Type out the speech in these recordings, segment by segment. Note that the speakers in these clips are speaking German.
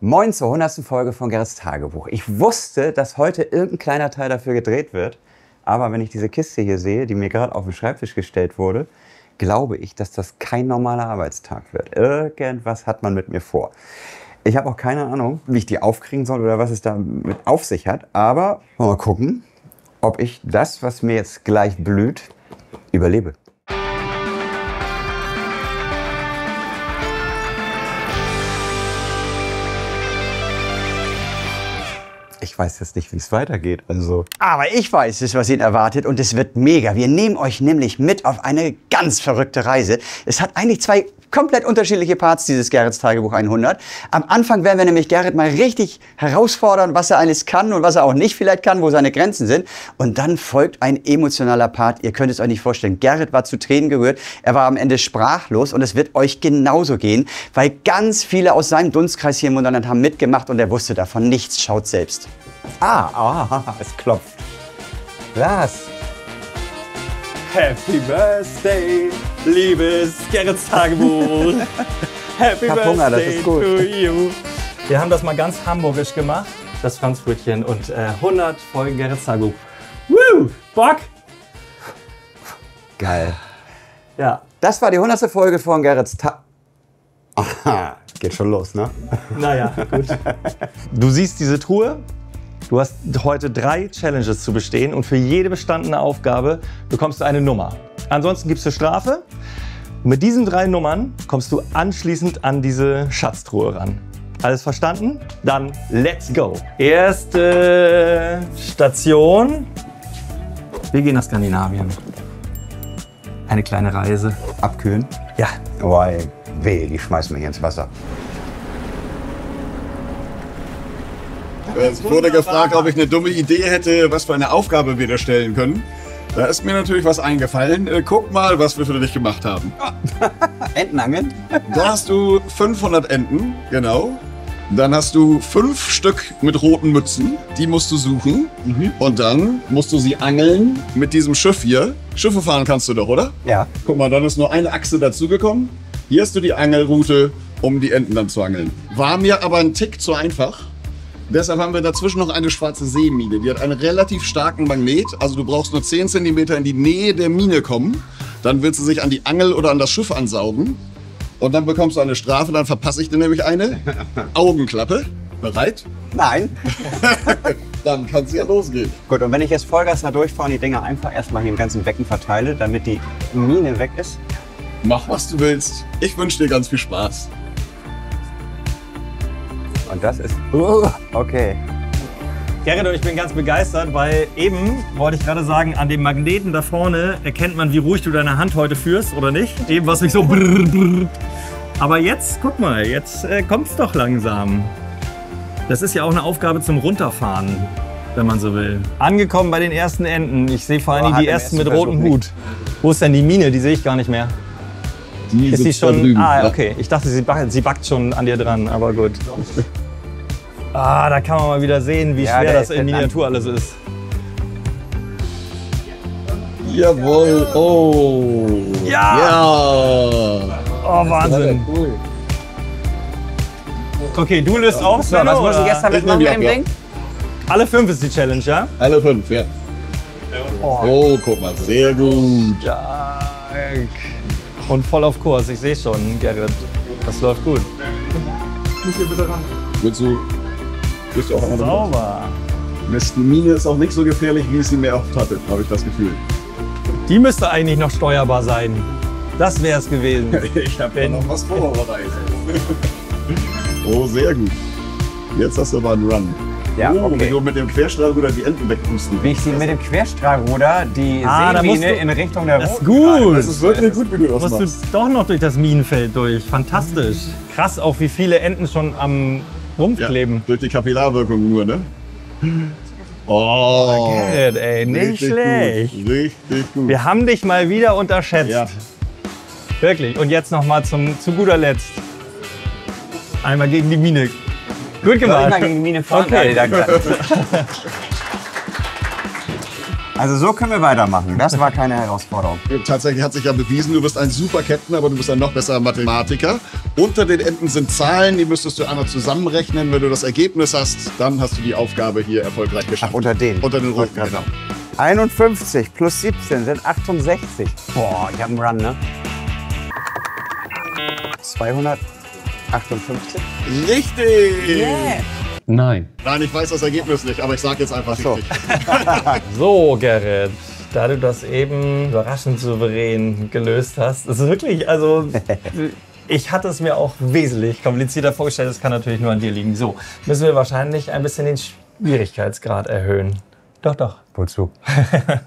Moin zur 100. Folge von Gerrits Tagebuch. Ich wusste, dass heute irgendein kleiner Teil dafür gedreht wird. Aber wenn ich diese Kiste hier sehe, die mir gerade auf den Schreibtisch gestellt wurde, glaube ich, dass das kein normaler Arbeitstag wird. Irgendwas hat man mit mir vor. Ich habe auch keine Ahnung, wie ich die aufkriegen soll oder was es damit auf sich hat. Aber mal gucken, ob ich das, was mir jetzt gleich blüht, überlebe. Ich weiß jetzt nicht, wie es weitergeht. Also. Aber ich weiß es, was ihn erwartet, und es wird mega. Wir nehmen euch nämlich mit auf eine ganz verrückte Reise. Es hat eigentlich zwei komplett unterschiedliche Parts, dieses Gerrits Tagebuch 100. Am Anfang werden wir nämlich Gerrit mal richtig herausfordern, was er alles kann und was er auch nicht vielleicht kann, wo seine Grenzen sind. Und dann folgt ein emotionaler Part. Ihr könnt es euch nicht vorstellen. Gerrit war zu Tränen gerührt. Er war am Ende sprachlos, und es wird euch genauso gehen, weil ganz viele aus seinem Dunstkreis hier im Wunderland haben mitgemacht und er wusste davon nichts. Schaut selbst. Es klopft. Lars. Happy Birthday, liebes Gerrits Tagebuch. Happy Hunger, das Birthday ist gut. to you. Wir haben das mal ganz hamburgisch gemacht, das Franzbrötchen, und 100 Folgen Gerrits Tagebuch. Woo! Bock! Geil. Ja. Das war die 100. Folge von Gerrits Aha, geht schon los, ne? Naja, gut. Du siehst diese Truhe. Du hast heute 3 Challenges zu bestehen, und für jede bestandene Aufgabe bekommst du eine Nummer. Ansonsten gibst du Strafe. Mit diesen 3 Nummern kommst du anschließend an diese Schatztruhe ran. Alles verstanden? Dann let's go! Erste Station. Wir gehen nach Skandinavien. Eine kleine Reise. Abkühlen? Ja. Oh, ey, weh, die schmeißen mich ins Wasser. Ich wurde gefragt, ob ich eine dumme Idee hätte, was für eine Aufgabe wir da stellen können. Da ist mir natürlich was eingefallen. Guck mal, was wir für dich gemacht haben. Entenangeln? Da hast du 500 Enten, genau. Dann hast du 5 Stück mit roten Mützen. Die musst du suchen. Und dann musst du sie angeln mit diesem Schiff hier. Schiffe fahren kannst du doch, oder? Ja. Guck mal, dann ist nur eine Achse dazugekommen. Hier hast du die Angelroute, um die Enten dann zu angeln. War mir aber ein Tick zu einfach. Deshalb haben wir dazwischen noch eine schwarze Seemine. Die hat einen relativ starken Magnet. Also du brauchst nur 10 cm in die Nähe der Mine kommen. Dann wird sie sich an die Angel oder an das Schiff ansaugen. Und dann bekommst du eine Strafe. Dann verpasse ich dir nämlich eine Augenklappe. Bereit? Nein. Dann kann es ja losgehen. Gut, und wenn ich jetzt Vollgas da durchfahre und die Dinger einfach erstmal hier im ganzen Becken verteile, damit die Mine weg ist? Mach, was du willst. Ich wünsche dir ganz viel Spaß. Und das ist... Okay. Gerrit, und ich bin ganz begeistert, weil eben, wollte ich gerade sagen, an dem Magneten da vorne erkennt man, wie ruhig du deine Hand heute führst, oder nicht? Eben war es nicht so brrr, brrr. Aber jetzt, guck mal, jetzt kommt's doch langsam. Das ist ja auch eine Aufgabe zum Runterfahren, wenn man so will. Angekommen bei den ersten Enten. Ich sehe vor allem die ersten mit rotem Hut. Wo ist denn die Mine? Die sehe ich gar nicht mehr. Die Ist die sitzt da schon? drüben. Ah, Ja. okay. Ich dachte, sie backt schon an dir dran, aber gut. Ah, da kann man mal wieder sehen, wie Ja, schwer der das ist in halt Miniatur alles ist. Jawohl. Oh. Ja! Ja. Oh, Wahnsinn. Cool. Okay, du löst auf, So, was muss ich jetzt damit Ich machen nehm mit die dem ab, Ding? Alle 5 ist die Challenge, ja? Alle 5, ja. Oh, guck mal, sehr gut. Stark. Und voll auf Kurs, ich sehe schon, Gerrit. Das läuft gut. Willst du auch einmal Sauber. Mist, die Mine ist auch nicht so gefährlich, wie ich sie mir oft hatte, habe ich das Gefühl. Die müsste eigentlich noch steuerbar sein. Das wäre es gewesen. Ich habe ja noch was vorbereitet. Oh, sehr gut. Jetzt hast du aber einen Run. Ja, Wie okay. du mit dem Querstrahlruder die Enten wegpusten. Wie ich sie mit dem Querstrahlruder die da musst Seemine du- in Richtung der Das ist roten gut. Das ist wirklich gut, wie du das Musst machst. du doch noch durch das Minenfeld durch. Fantastisch. Krass auch, wie viele Enten schon am Rumpf Ja, kleben. durch die Kapillarwirkung nur, ne? Oh, Gerrit, ey, nicht richtig schlecht. Gut, richtig gut. Wir haben dich mal wieder unterschätzt. Ja. Wirklich. Und jetzt noch mal zu guter Letzt. Einmal gegen die Mine. Gut Soll ich gemacht. mal gegen die Mine fahren? Okay. Ja, danke. Also so können wir weitermachen. Das war keine Herausforderung. Tatsächlich hat sich ja bewiesen, du bist ein super Captain, aber du bist ein noch besserer Mathematiker. Unter den Enden sind Zahlen, die müsstest du einmal zusammenrechnen. Wenn du das Ergebnis hast, dann hast du die Aufgabe hier erfolgreich geschafft. Ach, unter den? Unter den roten, genau. 51 plus 17 sind 68. Boah, ich hab einen Run, ne? 258? Richtig! Yeah. Nein. Nein, ich weiß das Ergebnis nicht, aber ich sage jetzt einfach so. richtig. So, Gerrit, da du das eben überraschend souverän gelöst hast, das ist wirklich, also ich hatte es mir auch wesentlich komplizierter vorgestellt, das kann natürlich nur an dir liegen. So, müssen wir wahrscheinlich ein bisschen den Schwierigkeitsgrad erhöhen. Doch, doch. Wozu?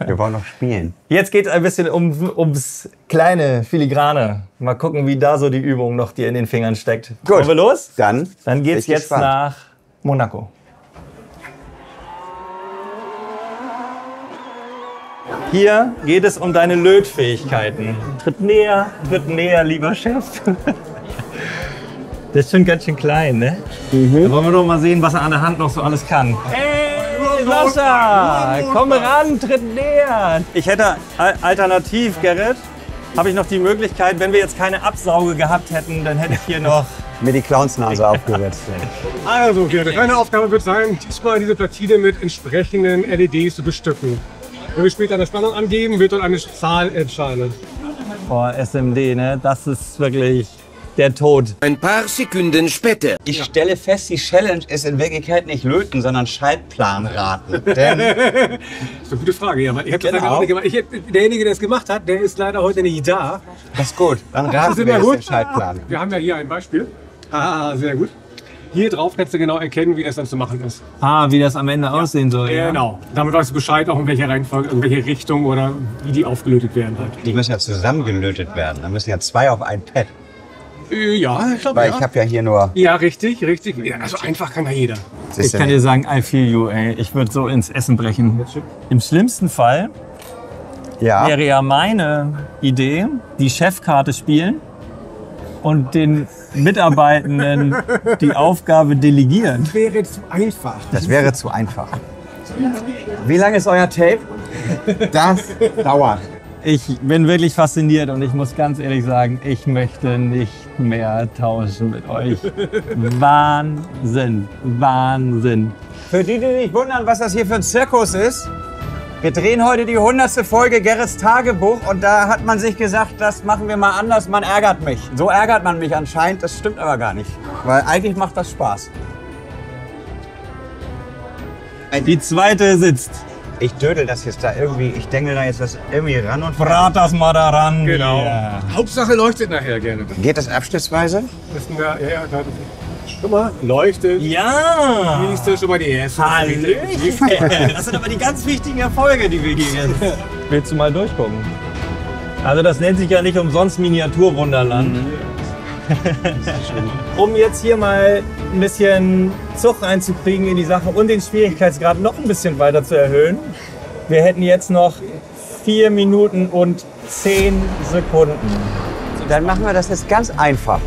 Wir wollen noch spielen. Jetzt geht es ein bisschen ums kleine, filigrane. Mal gucken, wie da so die Übung noch dir in den Fingern steckt. Gut. Wollen wir los? Dann Geht es bin ich jetzt gespannt. nach Monaco. Hier geht es um deine Lötfähigkeiten. Tritt näher, lieber Chef. Das ist schon ganz schön klein, ne? Da wollen wir doch mal sehen, was er an der Hand noch so alles kann. Hey, Sascha, komm ran, tritt näher. Ich hätte alternativ, Gerrit, habe ich noch die Möglichkeit, wenn wir jetzt keine Absauge gehabt hätten, dann hätte ich hier noch... Mir die Clownsnase aufgesetzt. Also, deine Aufgabe wird sein, diesmal diese Platine mit entsprechenden LEDs zu bestücken. Wenn wir später eine Spannung angeben, wird dort eine Zahl erscheinen. Boah, SMD, ne? Das ist wirklich der Tod. Ein paar Sekunden später. Ich stelle fest, die Challenge ist in Wirklichkeit nicht Löten, sondern Schaltplanraten. Denn Das ist eine gute Frage, ja. Ich hab das Genau. auch nicht gemacht. Derjenige, der es gemacht hat, der ist leider heute nicht da. das ist gut. Dann Das raten ist wir immer jetzt gut. den Schaltplan. Wir haben ja hier ein Beispiel. Ah, sehr gut. Hier drauf kannst du genau erkennen, wie das dann zu machen ist. Ah, wie das am Ende aussehen soll. Ja. Genau. Damit weißt du Bescheid, auch in welcher Reihenfolge, in welche Richtung oder wie die aufgelötet werden halt. Die müssen ja zusammengelötet werden. Da müssen ja zwei auf ein Pad. Ja, ich glaube Weil ja. ich habe ja hier nur... Ja, richtig. Ja, also einfach kann ja jeder. Ich kann dir sagen, I feel you, ey. Ich würde so ins Essen brechen. Im schlimmsten Fall Ja. wäre ja meine Idee, die Chefkarte spielen und den Mitarbeitenden die Aufgabe delegieren. Wäre zu einfach. Das wäre zu einfach. Wie lange ist euer Tape? Das dauert. Ich bin wirklich fasziniert und ich muss ganz ehrlich sagen, ich möchte nicht mehr tauschen mit euch. Wahnsinn, Wahnsinn. Für die, die sich wundern, was das hier für ein Zirkus ist, wir drehen heute die 100. Folge Gerrits Tagebuch und da hat man sich gesagt, das machen wir mal anders, man ärgert mich. So ärgert man mich anscheinend, das stimmt aber gar nicht. Weil eigentlich macht das Spaß. Die zweite sitzt. Ich dödel das jetzt da irgendwie, ich denke da jetzt das irgendwie ran und Brat das mal daran. Genau. Ja. Hauptsache leuchtet nachher gerne. Geht das abschnittsweise? Wissen wir, ja, guck mal, leuchtet. Ja. Siehst du schon mal die erste. Hallöchen. Das sind aber die ganz wichtigen Erfolge, die wir gehen. Willst du mal durchgucken? Also das nennt sich ja nicht umsonst Miniaturwunderland. Um jetzt hier mal ein bisschen Zug reinzukriegen in die Sache und den Schwierigkeitsgrad noch ein bisschen weiter zu erhöhen. Wir hätten jetzt noch 4 Minuten und 10 Sekunden. Dann machen wir das jetzt ganz einfach.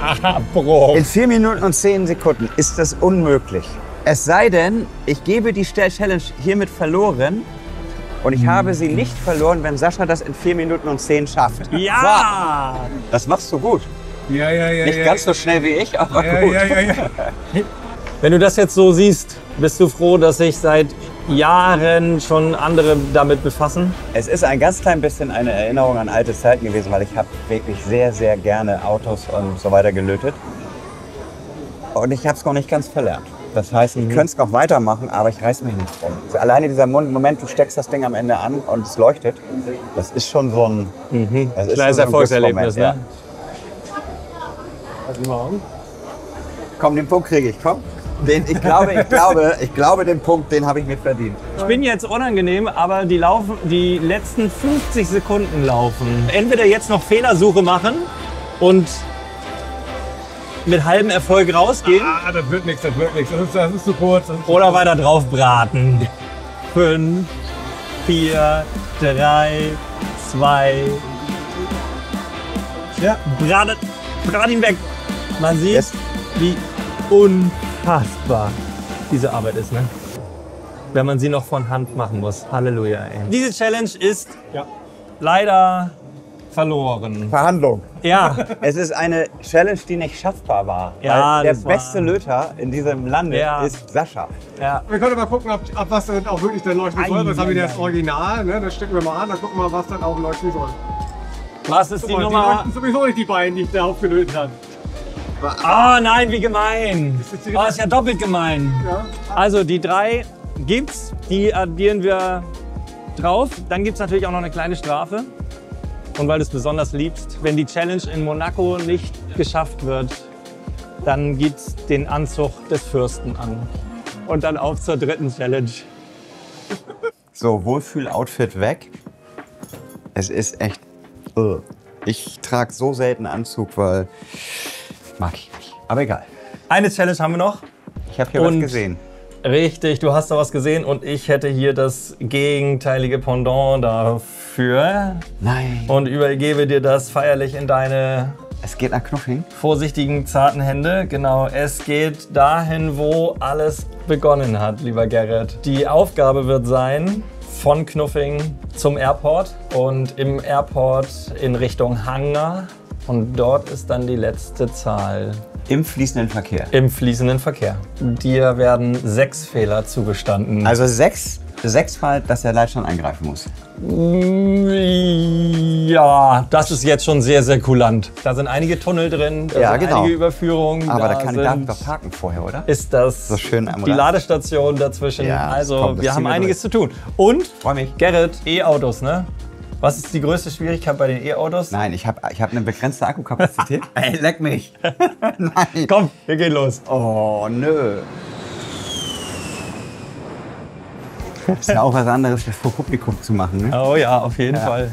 Aha, Bro. In 4 Minuten und 10 Sekunden ist das unmöglich. Es sei denn, ich gebe die Challenge hiermit verloren und ich habe sie nicht verloren, wenn Sascha das in 4 Minuten und 10 schafft. Ja! So, das machst du gut. Ja. Nicht ganz so schnell wie ich, aber gut. Ja. Wenn du das jetzt so siehst, bist du froh, dass sich seit Jahren schon andere damit befassen? Es ist ein ganz klein bisschen eine Erinnerung an alte Zeiten gewesen, weil ich habe wirklich sehr, sehr gerne Autos und so weiter gelötet. Und ich habe es noch nicht ganz verlernt. Das heißt, ich könnte es noch weitermachen, aber ich reiß mich nicht drum. Also alleine dieser Moment, du steckst das Ding am Ende an und es leuchtet, das ist schon so ein, das ist Kleines schon so ein Erfolgserlebnis, Glücksmoment, ne? Komm, den Punkt kriege ich, komm. Ich glaube, den Punkt, den habe ich mir verdient. Ich bin jetzt unangenehm, aber die letzten 50 Sekunden laufen. Entweder jetzt noch Fehlersuche machen und mit halbem Erfolg rausgehen Ah, das wird nichts. Das ist zu kurz. oder weiter drauf braten. 5, 4, 3, 2. Ja, brat ihn weg. Man sieht, Yes. wie unfassbar diese Arbeit ist, ne? wenn man sie noch von Hand machen muss. Halleluja, ey. Diese Challenge ist leider verloren. Verhandlung. Ja, Es ist eine Challenge, die nicht schaffbar war. Ja, weil der das war- beste Löter in diesem Lande Ja. ist Sascha. ja. Wir können mal gucken, ob was dann auch wirklich dann leuchten soll. Das haben wir das Original, ne? Das stecken wir mal an, dann gucken wir mal, was dann auch leuchten soll. Was ist die Guck mal, die Nummer? leuchten sowieso nicht die beiden, die ich da aufgelöst habe. Ah, nein, wie gemein. ist die- Oh, ist ja doppelt gemein. Ja. Also die 3 gibt's, die addieren wir drauf. Dann gibt's natürlich auch noch eine kleine Strafe. Und weil du es besonders liebst, wenn die Challenge in Monaco nicht geschafft wird, dann gibt's den Anzug des Fürsten an. Und dann auf zur 3. Challenge. So, Wohlfühl-Outfit weg. Es ist echt. Ich trage so selten Anzug, weil. Mag ich nicht. Aber egal. Eine Challenge haben wir noch. Ich habe hier Und- was gesehen. Richtig, du hast da was gesehen und ich hätte hier das gegenteilige Pendant dafür. Nein. Und übergebe dir das feierlich in deine Es geht nach Knuffing. vorsichtigen, zarten Hände. Genau, es geht dahin, wo alles begonnen hat, lieber Gerrit. Die Aufgabe wird sein, von Knuffing zum Airport und im Airport in Richtung Hangar. Und dort ist dann die letzte Zahl Im fließenden Verkehr. im fließenden Verkehr. Dir werden 6 Fehler zugestanden. Also sechsmal, dass der Leitstand eingreifen muss. Ja, das ist jetzt schon sehr, sehr kulant. Da sind einige Tunnel drin, da Ja, sind genau. einige Überführungen. Aber der Kandidat sind- doch parken vorher, oder? ist das So schön am die Rad. Ladestation dazwischen. Ja, Also komm, das wir ziehen haben wir einiges zu tun. Und, Freu mich. Gerrit, E-Autos, ne? Was ist die größte Schwierigkeit bei den E-Autos? Nein, ich hab eine begrenzte Akkukapazität. Ey, leck mich. Nein. Komm, wir gehen los. Oh, nö. Ist ja auch was anderes, das vor Publikum zu machen, ne? Oh ja, auf jeden Fall.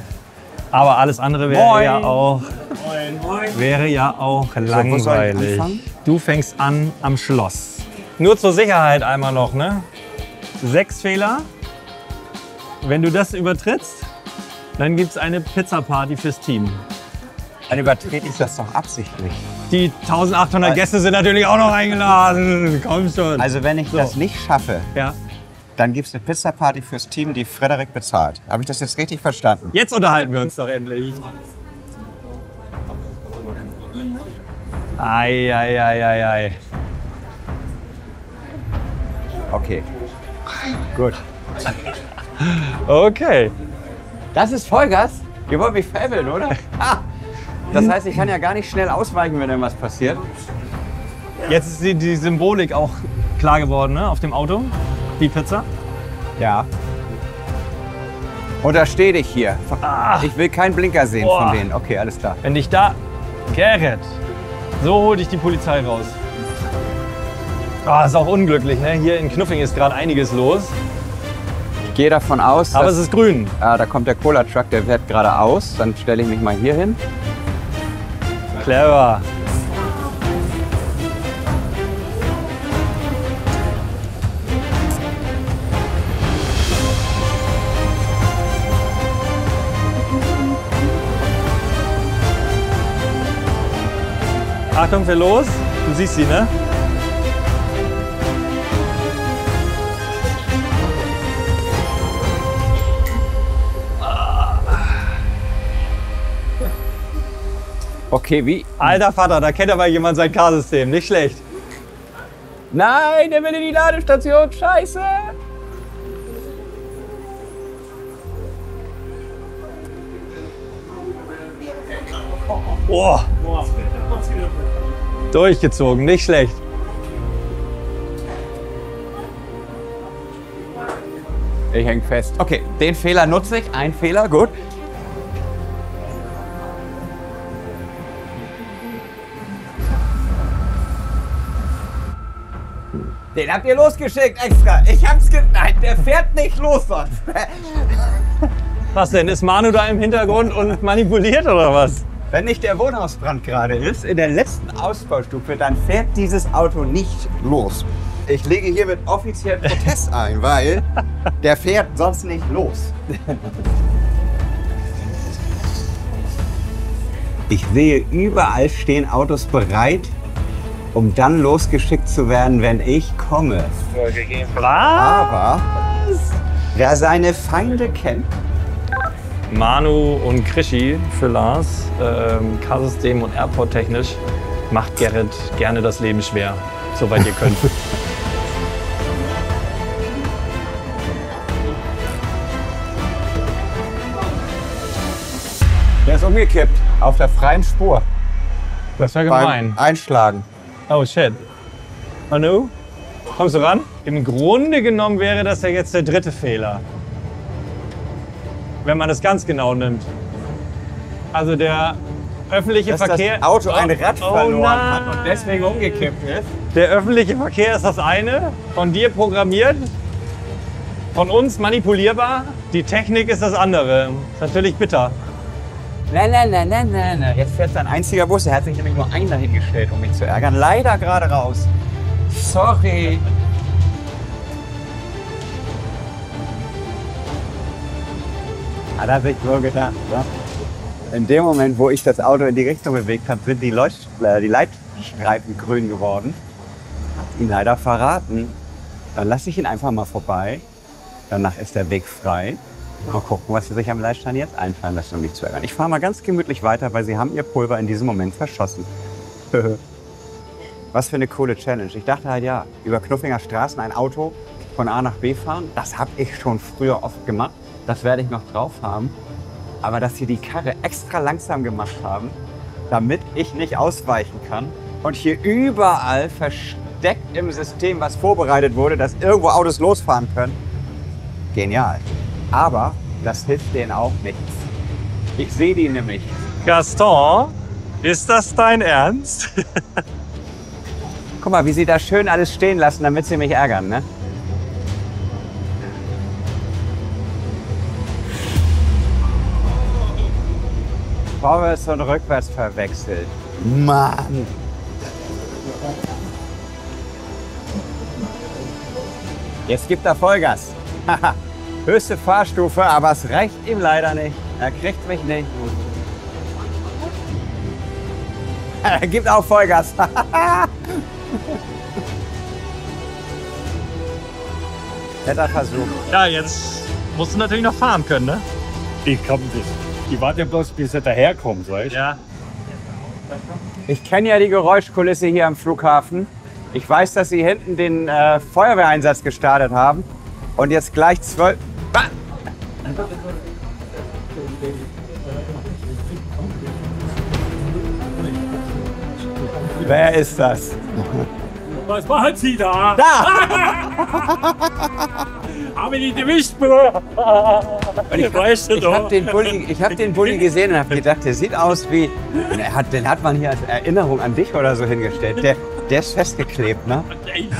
Aber alles andere wäre Moin. ja auch, wo soll ich langweilig. anfangen? Du fängst an am Schloss. Nur zur Sicherheit einmal noch, ne? 6 Fehler. Wenn du das übertrittst, dann gibt es eine Pizza-Party fürs Team. Dann übertrete ich das doch absichtlich. Die 1800 Gäste sind natürlich auch noch eingeladen. Komm schon. Also wenn ich das nicht schaffe, ja. dann gibt es eine Pizza-Party fürs Team, die Frederik bezahlt. Habe ich das jetzt richtig verstanden? Jetzt unterhalten wir uns doch endlich. Ei. Okay. Gut. Okay. Das ist Vollgas? Ihr wollt mich veräppeln, oder? Ah, das heißt, ich kann ja gar nicht schnell ausweichen, wenn irgendwas passiert. Jetzt ist die Symbolik auch klar geworden, ne? Auf dem Auto. Die Pizza. Ja. Untersteh dich hier. Ich will keinen Blinker sehen Boah. von denen. Okay, alles klar. Wenn dich da... Gerrit. So hol dich die Polizei raus. Ah, ist auch unglücklich, ne? Hier in Knuffing ist gerade einiges los. Ich gehe davon aus, Aber dass, es ist grün. da kommt der Cola-Truck, der fährt geradeaus. Dann stelle ich mich mal hier hin. Clever. Achtung, für los. Du siehst sie, ne? Okay, wie? Alter Vater, da kennt aber jemand sein K-System. Nicht schlecht. Nein, der will in die Ladestation. Scheiße. Boah. Durchgezogen, nicht schlecht. Ich häng fest. Okay, den Fehler nutze ich. Ein Fehler, gut. Den habt ihr losgeschickt extra. Ich hab's Nein, der fährt nicht los sonst. Was denn? Ist Manu da im Hintergrund und manipuliert oder was? Wenn nicht der Wohnhausbrand gerade ist, in der letzten Ausbaustufe, dann fährt dieses Auto nicht los. Ich lege hiermit offiziell Protest ein, weil der fährt sonst nicht los. Ich sehe, überall stehen Autos bereit, um dann losgeschickt zu werden, wenn ich komme. Was? Aber Was? Wer seine Feinde kennt. Manu und Krischi für Lars, K-System und Airport technisch, macht Gerrit gerne das Leben schwer, soweit ihr könnt. Der ist umgekippt, auf der freien Spur. Das wäre Beim gemein. Einschlagen. Oh shit. Manu, kommst du ran? Im Grunde genommen wäre das ja jetzt der dritte Fehler. Wenn man das ganz genau nimmt. Also der öffentliche Dass Verkehr... das Auto ein Rad verloren nein. hat und deswegen umgekippt ist. Der öffentliche Verkehr ist das eine, von dir programmiert, von uns manipulierbar. Die Technik ist das andere. Ist natürlich bitter. Nein. Jetzt fährt ein einziger Bus. Er hat sich nämlich nur einen dahingestellt, um mich zu ärgern. Leider gerade raus. Sorry. Hat er sich wohl gedacht, ja? In dem Moment, wo ich das Auto in die Richtung bewegt habe, sind die Leitstreifen grün geworden. Hat ihn leider verraten. Dann lasse ich ihn einfach mal vorbei. Danach ist der Weg frei. Mal gucken, was sie sich am Leitstein jetzt einfallen lassen, um mich zu ärgern. Ich fahre mal ganz gemütlich weiter, weil sie haben ihr Pulver in diesem Moment verschossen. Was für eine coole Challenge. Ich dachte halt, ja, über Knuffinger Straßen ein Auto von A nach B fahren, das habe ich schon früher oft gemacht. Das werde ich noch drauf haben. Aber dass sie die Karre extra langsam gemacht haben, damit ich nicht ausweichen kann und hier überall versteckt im System was vorbereitet wurde, dass irgendwo Autos losfahren können. Genial. Aber das hilft denen auch nichts. Ich sehe die nämlich. Gaston, ist das dein Ernst? Guck mal, wie sie da schön alles stehen lassen, damit sie mich ärgern, ne? Vorwärts und rückwärts verwechselt. Mann! Jetzt gibt er Vollgas. Höchste Fahrstufe, aber es reicht ihm leider nicht. Er kriegt mich nicht. Er gibt auch Vollgas. Netter Versuch. Ja, jetzt musst du natürlich noch fahren können, ne? Ich komm nicht. Ich warte ja bloß, bis er daherkommt, weißt du? Ja. Ich kenne ja die Geräuschkulisse hier am Flughafen. Ich weiß, dass Sie hinten den Feuerwehreinsatz gestartet haben. Und jetzt gleich 12... Ah! Wer ist das? Was machen Sie da? Da! Habe ich nicht erwischt, Bruder? Ich habe den Bulli gesehen und habe gedacht, der sieht aus wie... Den hat man hier als Erinnerung an dich oder so hingestellt. Der ist festgeklebt, ne?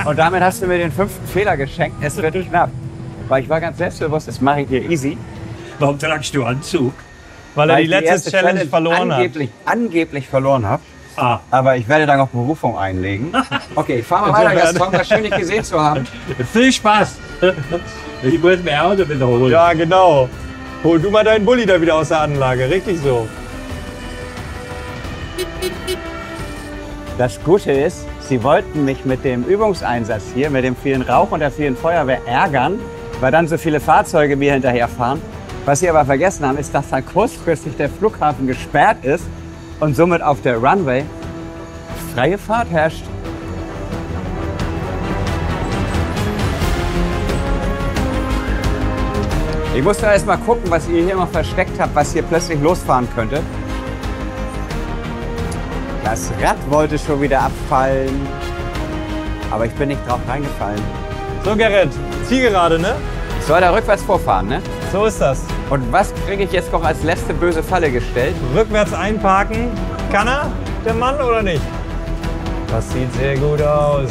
Und damit hast du mir den 5. Fehler geschenkt. Es wird knapp. Weil ich war ganz selbstbewusst, das mache ich hier easy. Warum tragst du Anzug? Weil er die ich letzte erste Challenge verloren hat. Angeblich verloren habe. Ah. Aber ich werde da noch Berufung einlegen. Okay, fahren wir weiter, Gaston. War schön, dich gesehen zu haben. Viel Spaß. Ich muss mir Auto wiederholen. Ja, genau. Hol du mal deinen Bulli da wieder aus der Anlage. Richtig so. Das Gute ist, sie wollten mich mit dem Übungseinsatz hier, mit dem vielen Rauch und der vielen Feuerwehr ärgern, weil dann so viele Fahrzeuge mir hinterherfahren. Was sie aber vergessen haben, ist, dass dann kurzfristig der Flughafen gesperrt ist und somit auf der Runway freie Fahrt herrscht. Ich musste erst mal gucken, was ihr hier noch versteckt habt, was hier plötzlich losfahren könnte. Das Rad wollte schon wieder abfallen, aber ich bin nicht drauf reingefallen. So, Gerrit, Zielgerade, ne? Soll er rückwärts vorfahren, ne? So ist das. Und was kriege ich jetzt noch als letzte böse Falle gestellt? Rückwärts einparken. Kann er, der Mann, oder nicht? Das sieht sehr gut aus.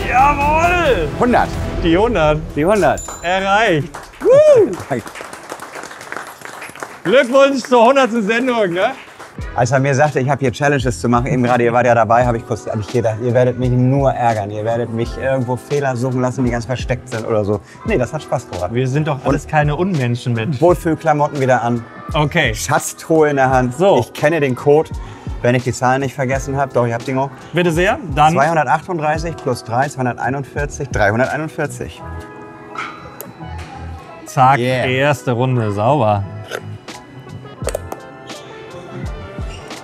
Jawohl! 100. Die 100 Die 100. erreicht. Glückwunsch zur 100. Sendung, ne? Als er mir sagte, ich habe hier Challenges zu machen, eben gerade, ihr wart ja dabei, habe ich gedacht, ihr werdet mich nur ärgern. Ihr werdet mich irgendwo Fehler suchen lassen, die ganz versteckt sind oder so. Nee, das hat Spaß gemacht. Wir sind doch alles keine Unmenschen mit. Wohlfühlklamotten wieder an, Okay. Schatztruhe in der Hand. So. Ich kenne den Code, wenn ich die Zahlen nicht vergessen habe. Doch, ich habe die noch. Bitte sehr. Dann 238 plus 3, 241, 341. Zack, Yeah. erste Runde, sauber.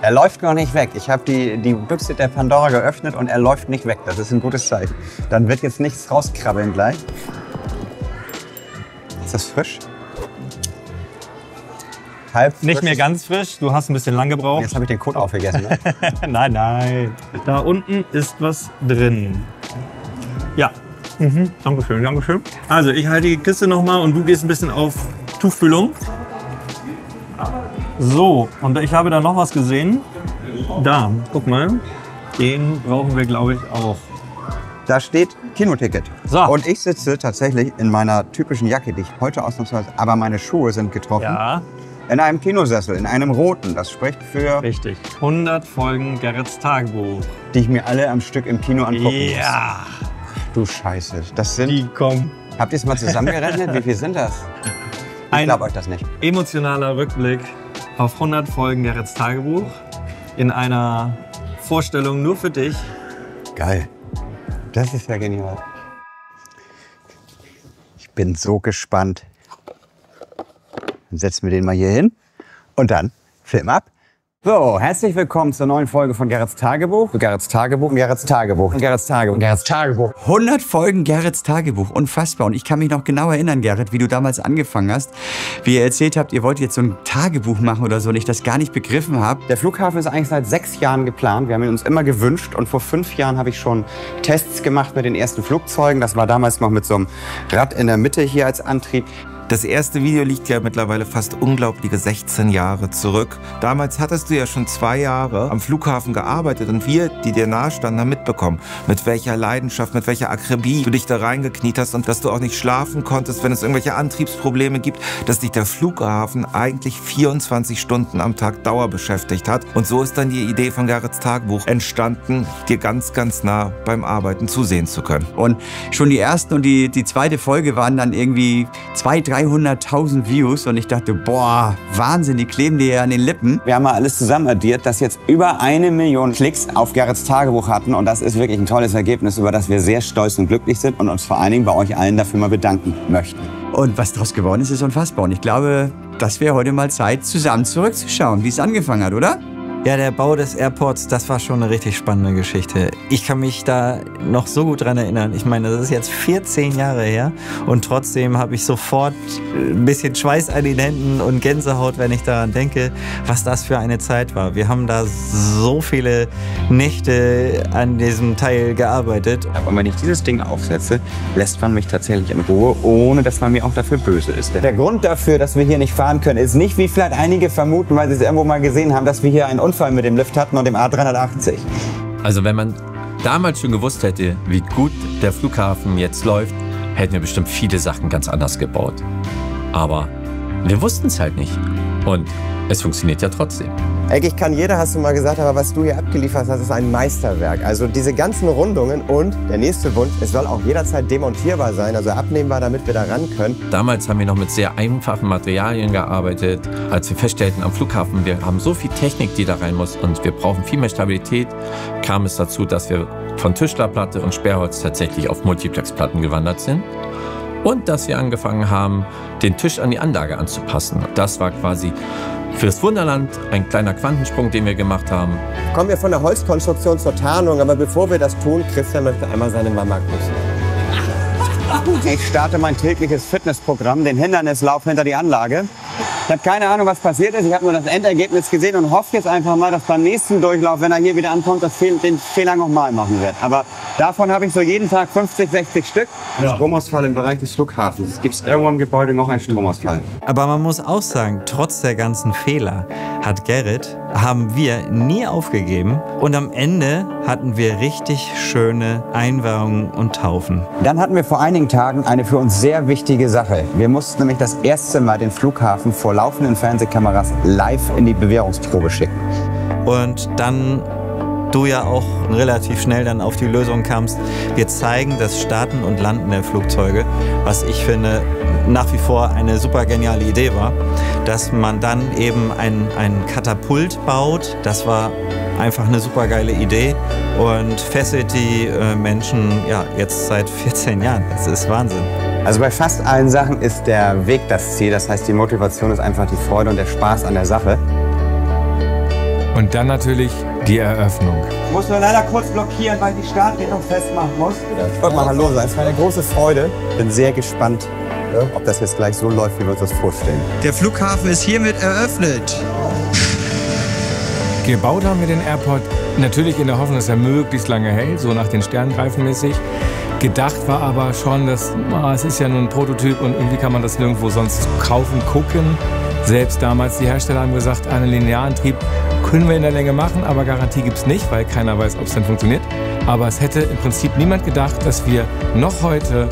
Er läuft noch nicht weg. Ich habe die Büchse der Pandora geöffnet und er läuft nicht weg. Das ist ein gutes Zeichen. Dann wird jetzt nichts rauskrabbeln gleich. Ist das frisch? Halb frisch. Nicht mehr ganz frisch, du hast ein bisschen lang gebraucht. Jetzt habe ich den Kot aufgegessen. Ne? Nein, nein. Da unten ist was drin. Ja. Dankeschön, Dankeschön. Also ich halte die Kiste nochmal und du gehst ein bisschen auf Tuchfühlung. So, und ich habe da noch was gesehen. Da, guck mal. Den brauchen wir, glaube ich, auch. Da steht Kinoticket. So. Und ich sitze tatsächlich in meiner typischen Jacke, die ich heute ausnahmsweise, aber meine Schuhe sind getroffen, Ja, in einem Kinosessel, in einem roten. Das spricht für, richtig. 100 Folgen Gerrits Tagebuch. die ich mir alle am Stück im Kino angucken muss. Ja, Du Scheiße. Das sind, die kommen. habt ihr es mal zusammengerechnet? Wie viel sind das? Ich Ein glaube euch das nicht. emotionaler Rückblick auf 100 Folgen Gerrits Tagebuch in einer Vorstellung nur für dich. Geil. Das ist ja genial. Ich bin so gespannt. Dann setzen wir den mal hier hin und dann Film ab. So, herzlich willkommen zur neuen Folge von Gerrits Tagebuch. Gerrits Tagebuch, Gerrits Tagebuch, Gerrits Tagebuch, Gerrits Tagebuch. 100 Folgen Gerrits Tagebuch, unfassbar. Und ich kann mich noch genau erinnern, Gerrit, wie du damals angefangen hast. Wie ihr erzählt habt, ihr wollt jetzt so ein Tagebuch machen oder so und ich das gar nicht begriffen habe. Der Flughafen ist eigentlich seit 6 Jahren geplant. Wir haben ihn uns immer gewünscht. Und vor 5 Jahren habe ich schon Tests gemacht mit den ersten Flugzeugen. Das war damals noch mit so einem Rad in der Mitte hier als Antrieb. Das erste Video liegt ja mittlerweile fast unglaubliche 16 Jahre zurück. Damals hattest du ja schon 2 Jahre am Flughafen gearbeitet und wir, die dir nahestanden, haben mitbekommen, mit welcher Leidenschaft, mit welcher Akribie du dich da reingekniet hast und dass du auch nicht schlafen konntest, wenn es irgendwelche Antriebsprobleme gibt, dass dich der Flughafen eigentlich 24 Stunden am Tag Dauer beschäftigt hat. Und so ist dann die Idee von Gerrits Tagebuch entstanden, dir ganz, ganz nah beim Arbeiten zusehen zu können. Und schon die erste und die zweite Folge waren dann irgendwie 200.000-300.000 Views und ich dachte, boah, Wahnsinn, die kleben dir ja an den Lippen. Wir haben mal alles zusammen addiert, dass jetzt über 1 Million Klicks auf Gerrits Tagebuch hatten. Und das ist wirklich ein tolles Ergebnis, über das wir sehr stolz und glücklich sind und uns vor allen Dingen bei euch allen dafür mal bedanken möchten. Und was daraus geworden ist, ist unfassbar. Und ich glaube, das wäre heute mal Zeit, zusammen zurückzuschauen, wie es angefangen hat, oder? Ja, der Bau des Airports, das war schon eine richtig spannende Geschichte. Ich kann mich da noch so gut dran erinnern. Ich meine, das ist jetzt 14 Jahre her und trotzdem habe ich sofort ein bisschen Schweiß an den Händen und Gänsehaut, wenn ich daran denke, was das für eine Zeit war. Wir haben da so viele Nächte an diesem Teil gearbeitet. Und wenn ich dieses Ding aufsetze, lässt man mich tatsächlich in Ruhe, ohne dass man mir auch dafür böse ist. Der Grund dafür, dass wir hier nicht fahren können, ist nicht, wie vielleicht einige vermuten, weil sie es irgendwo mal gesehen haben, dass wir hier einen Unfall mit dem Lift hatten und dem A380. Also wenn man damals schon gewusst hätte, wie gut der Flughafen jetzt läuft, hätten wir bestimmt viele Sachen ganz anders gebaut. Aber wir wussten es halt nicht. Und es funktioniert ja trotzdem. Eckig kann jeder, hast du mal gesagt, aber was du hier abgeliefert hast, ist ein Meisterwerk. Also diese ganzen Rundungen und der nächste Wunsch, es soll auch jederzeit demontierbar sein, also abnehmbar, damit wir da ran können. Damals haben wir noch mit sehr einfachen Materialien gearbeitet. Als wir feststellten am Flughafen, wir haben so viel Technik, die da rein muss und wir brauchen viel mehr Stabilität, kam es dazu, dass wir von Tischlerplatte und Sperrholz tatsächlich auf Multiplexplatten gewandert sind. Und dass wir angefangen haben, den Tisch an die Anlage anzupassen. Das war quasi für das Wunderland ein kleiner Quantensprung, den wir gemacht haben. Kommen wir von der Holzkonstruktion zur Tarnung, aber bevor wir das tun, Christian möchte einmal seine Mama küssen. Ich starte mein tägliches Fitnessprogramm, den Hindernislauf hinter die Anlage. Ich habe keine Ahnung, was passiert ist. Ich habe nur das Endergebnis gesehen und hoffe jetzt einfach mal, dass beim nächsten Durchlauf, wenn er hier wieder ankommt, den Fehler nochmal machen wird. Aber davon habe ich so jeden Tag 50, 60 Stück. Ja. Stromausfall im Bereich des Flughafens. Gibt es irgendwo im Gebäude noch einen Stromausfall? Aber man muss auch sagen, trotz der ganzen Fehler haben wir nie aufgegeben und am Ende hatten wir richtig schöne Einweihungen und Taufen. Dann hatten wir vor einigen Tagen eine für uns sehr wichtige Sache. Wir mussten nämlich das erste Mal den Flughafen vor laufenden Fernsehkameras live in die Bewährungsprobe schicken. Und dann du ja auch relativ schnell dann auf die Lösung kamst. Wir zeigen das Starten und Landen der Flugzeuge, was ich finde nach wie vor eine super geniale Idee war, dass man dann eben ein Katapult baut. Das war einfach eine super geile Idee und fesselt die Menschen ja, jetzt seit 14 Jahren. Das ist Wahnsinn. Also bei fast allen Sachen ist der Weg das Ziel. Das heißt, die Motivation ist einfach die Freude und der Spaß an der Sache. Und dann natürlich die Eröffnung. Ich muss nur leider kurz blockieren, weil ich die Startregelung festmachen muss. Ich wollte mal Hallo sagen. Es war eine große Freude. Bin sehr gespannt, ob das jetzt gleich so läuft, wie wir uns das vorstellen. Der Flughafen ist hiermit eröffnet. Gebaut haben wir den Airport natürlich in der Hoffnung, dass er möglichst lange hält, so nach den Sterngreifen mäßig. Gedacht war aber schon, dass es ist ja nur ein Prototyp und irgendwie kann man das nirgendwo sonst kaufen, gucken. Selbst damals die Hersteller haben gesagt, einen Linearantrieb können wir in der Länge machen, aber Garantie gibt es nicht, weil keiner weiß, ob es dann funktioniert. Aber es hätte im Prinzip niemand gedacht, dass wir noch heute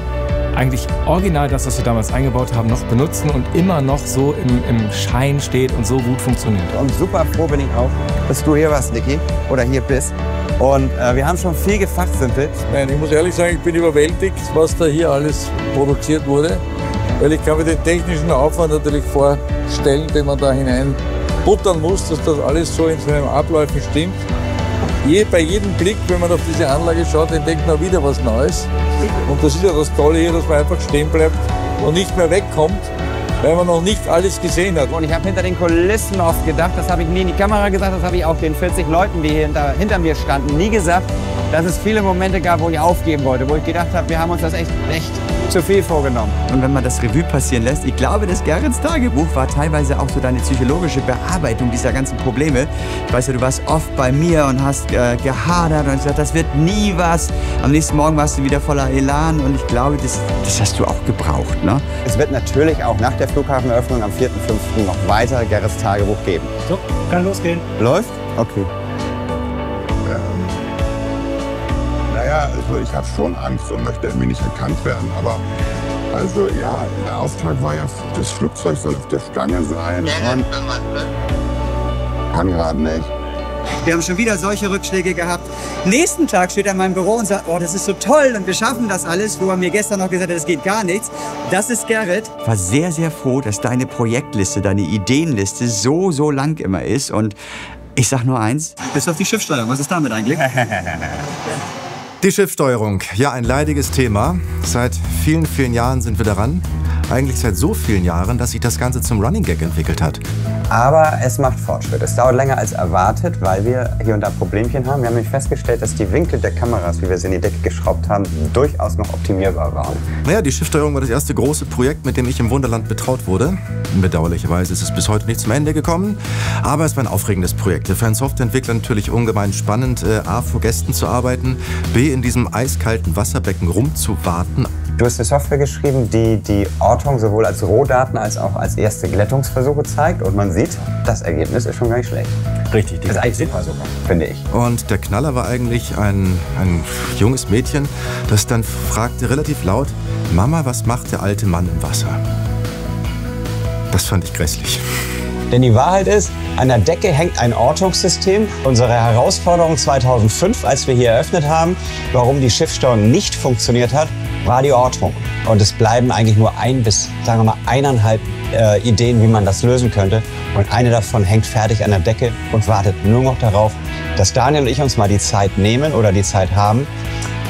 eigentlich original das, was wir damals eingebaut haben, noch benutzen und immer noch so im Schein steht und so gut funktioniert. Und super froh bin ich auch, dass du hier warst, Niki, oder hier bist. Und wir haben schon viel gefachsimpelt. Nein, ich muss ehrlich sagen, ich bin überwältigt, was da hier alles produziert wurde. Weil ich kann mir den technischen Aufwand natürlich vorstellen, den man da hinein buttern muss, dass das alles so in seinen Abläufen stimmt. Bei jedem Blick, wenn man auf diese Anlage schaut, entdeckt man wieder was Neues. Und das ist ja das Tolle hier, dass man einfach stehen bleibt und nicht mehr wegkommt, weil man noch nicht alles gesehen hat. Und ich habe hinter den Kulissen oft gedacht, das habe ich nie in die Kamera gesagt, das habe ich auch den 40 Leuten, die hier hinter mir standen, nie gesagt, dass es viele Momente gab, wo ich aufgeben wollte, wo ich gedacht habe, wir haben uns das echt zu viel vorgenommen. Und wenn man das Revue passieren lässt, ich glaube, das Gerrits Tagebuch war teilweise auch so deine psychologische Bearbeitung dieser ganzen Probleme. Ich weiß ja, du warst oft bei mir und hast gehadert und gesagt, das wird nie was. Am nächsten Morgen warst du wieder voller Elan und ich glaube, das hast du auch gebraucht, ne? Es wird natürlich auch nach der Flughafeneröffnung am 4.5. noch weiter Gerrits Tagebuch geben. So, kann losgehen. Läuft? Okay. Naja, also ich habe schon Angst und möchte irgendwie nicht erkannt werden, aber also ja, der Auftrag war ja, das Flugzeug soll auf der Stange sein und kann gerade nicht. Wir haben schon wieder solche Rückschläge gehabt. Nächsten Tag steht er in meinem Büro und sagt, oh, das ist so toll und wir schaffen das alles, wo er mir gestern noch gesagt hat, das geht gar nichts. Das ist Gerrit. Ich war sehr, sehr froh, dass deine Projektliste, deine Ideenliste so lang immer ist und ich sag nur eins, bis auf die Schiffssteuerung. Was ist damit eigentlich? Die Schiffssteuerung, ja, ein leidiges Thema. Seit vielen, vielen Jahren sind wir daran. Eigentlich seit so vielen Jahren, dass sich das Ganze zum Running Gag entwickelt hat. Aber es macht Fortschritt. Es dauert länger als erwartet, weil wir hier und da Problemchen haben. Wir haben nämlich festgestellt, dass die Winkel der Kameras, wie wir sie in die Decke geschraubt haben, durchaus noch optimierbar waren. Naja, die Schiffssteuerung war das erste große Projekt, mit dem ich im Wunderland betraut wurde. Bedauerlicherweise ist es bis heute nicht zum Ende gekommen. Aber es war ein aufregendes Projekt. Für einen Softwareentwickler natürlich ungemein spannend, A, vor Gästen zu arbeiten, B, in diesem eiskalten Wasserbecken rumzuwarten. Du hast eine Software geschrieben, die Ortung sowohl als Rohdaten als auch als erste Glättungsversuche zeigt. Und man sieht, das Ergebnis ist schon gar nicht schlecht. Richtig. Das ist eigentlich super sogar, finde ich. Und der Knaller war eigentlich ein junges Mädchen, das dann fragte relativ laut, Mama, was macht der alte Mann im Wasser? Das fand ich grässlich. Denn die Wahrheit ist, an der Decke hängt ein Ortungssystem. Unsere Herausforderung 2005, als wir hier eröffnet haben, warum die Schiffssteuerung nicht funktioniert hat, war die Ortung. Und es bleiben eigentlich nur 1 bis, sagen wir mal, 1,5 Ideen, wie man das lösen könnte. Und eine davon hängt fertig an der Decke und wartet nur noch darauf, dass Daniel und ich uns mal die Zeit nehmen oder die Zeit haben,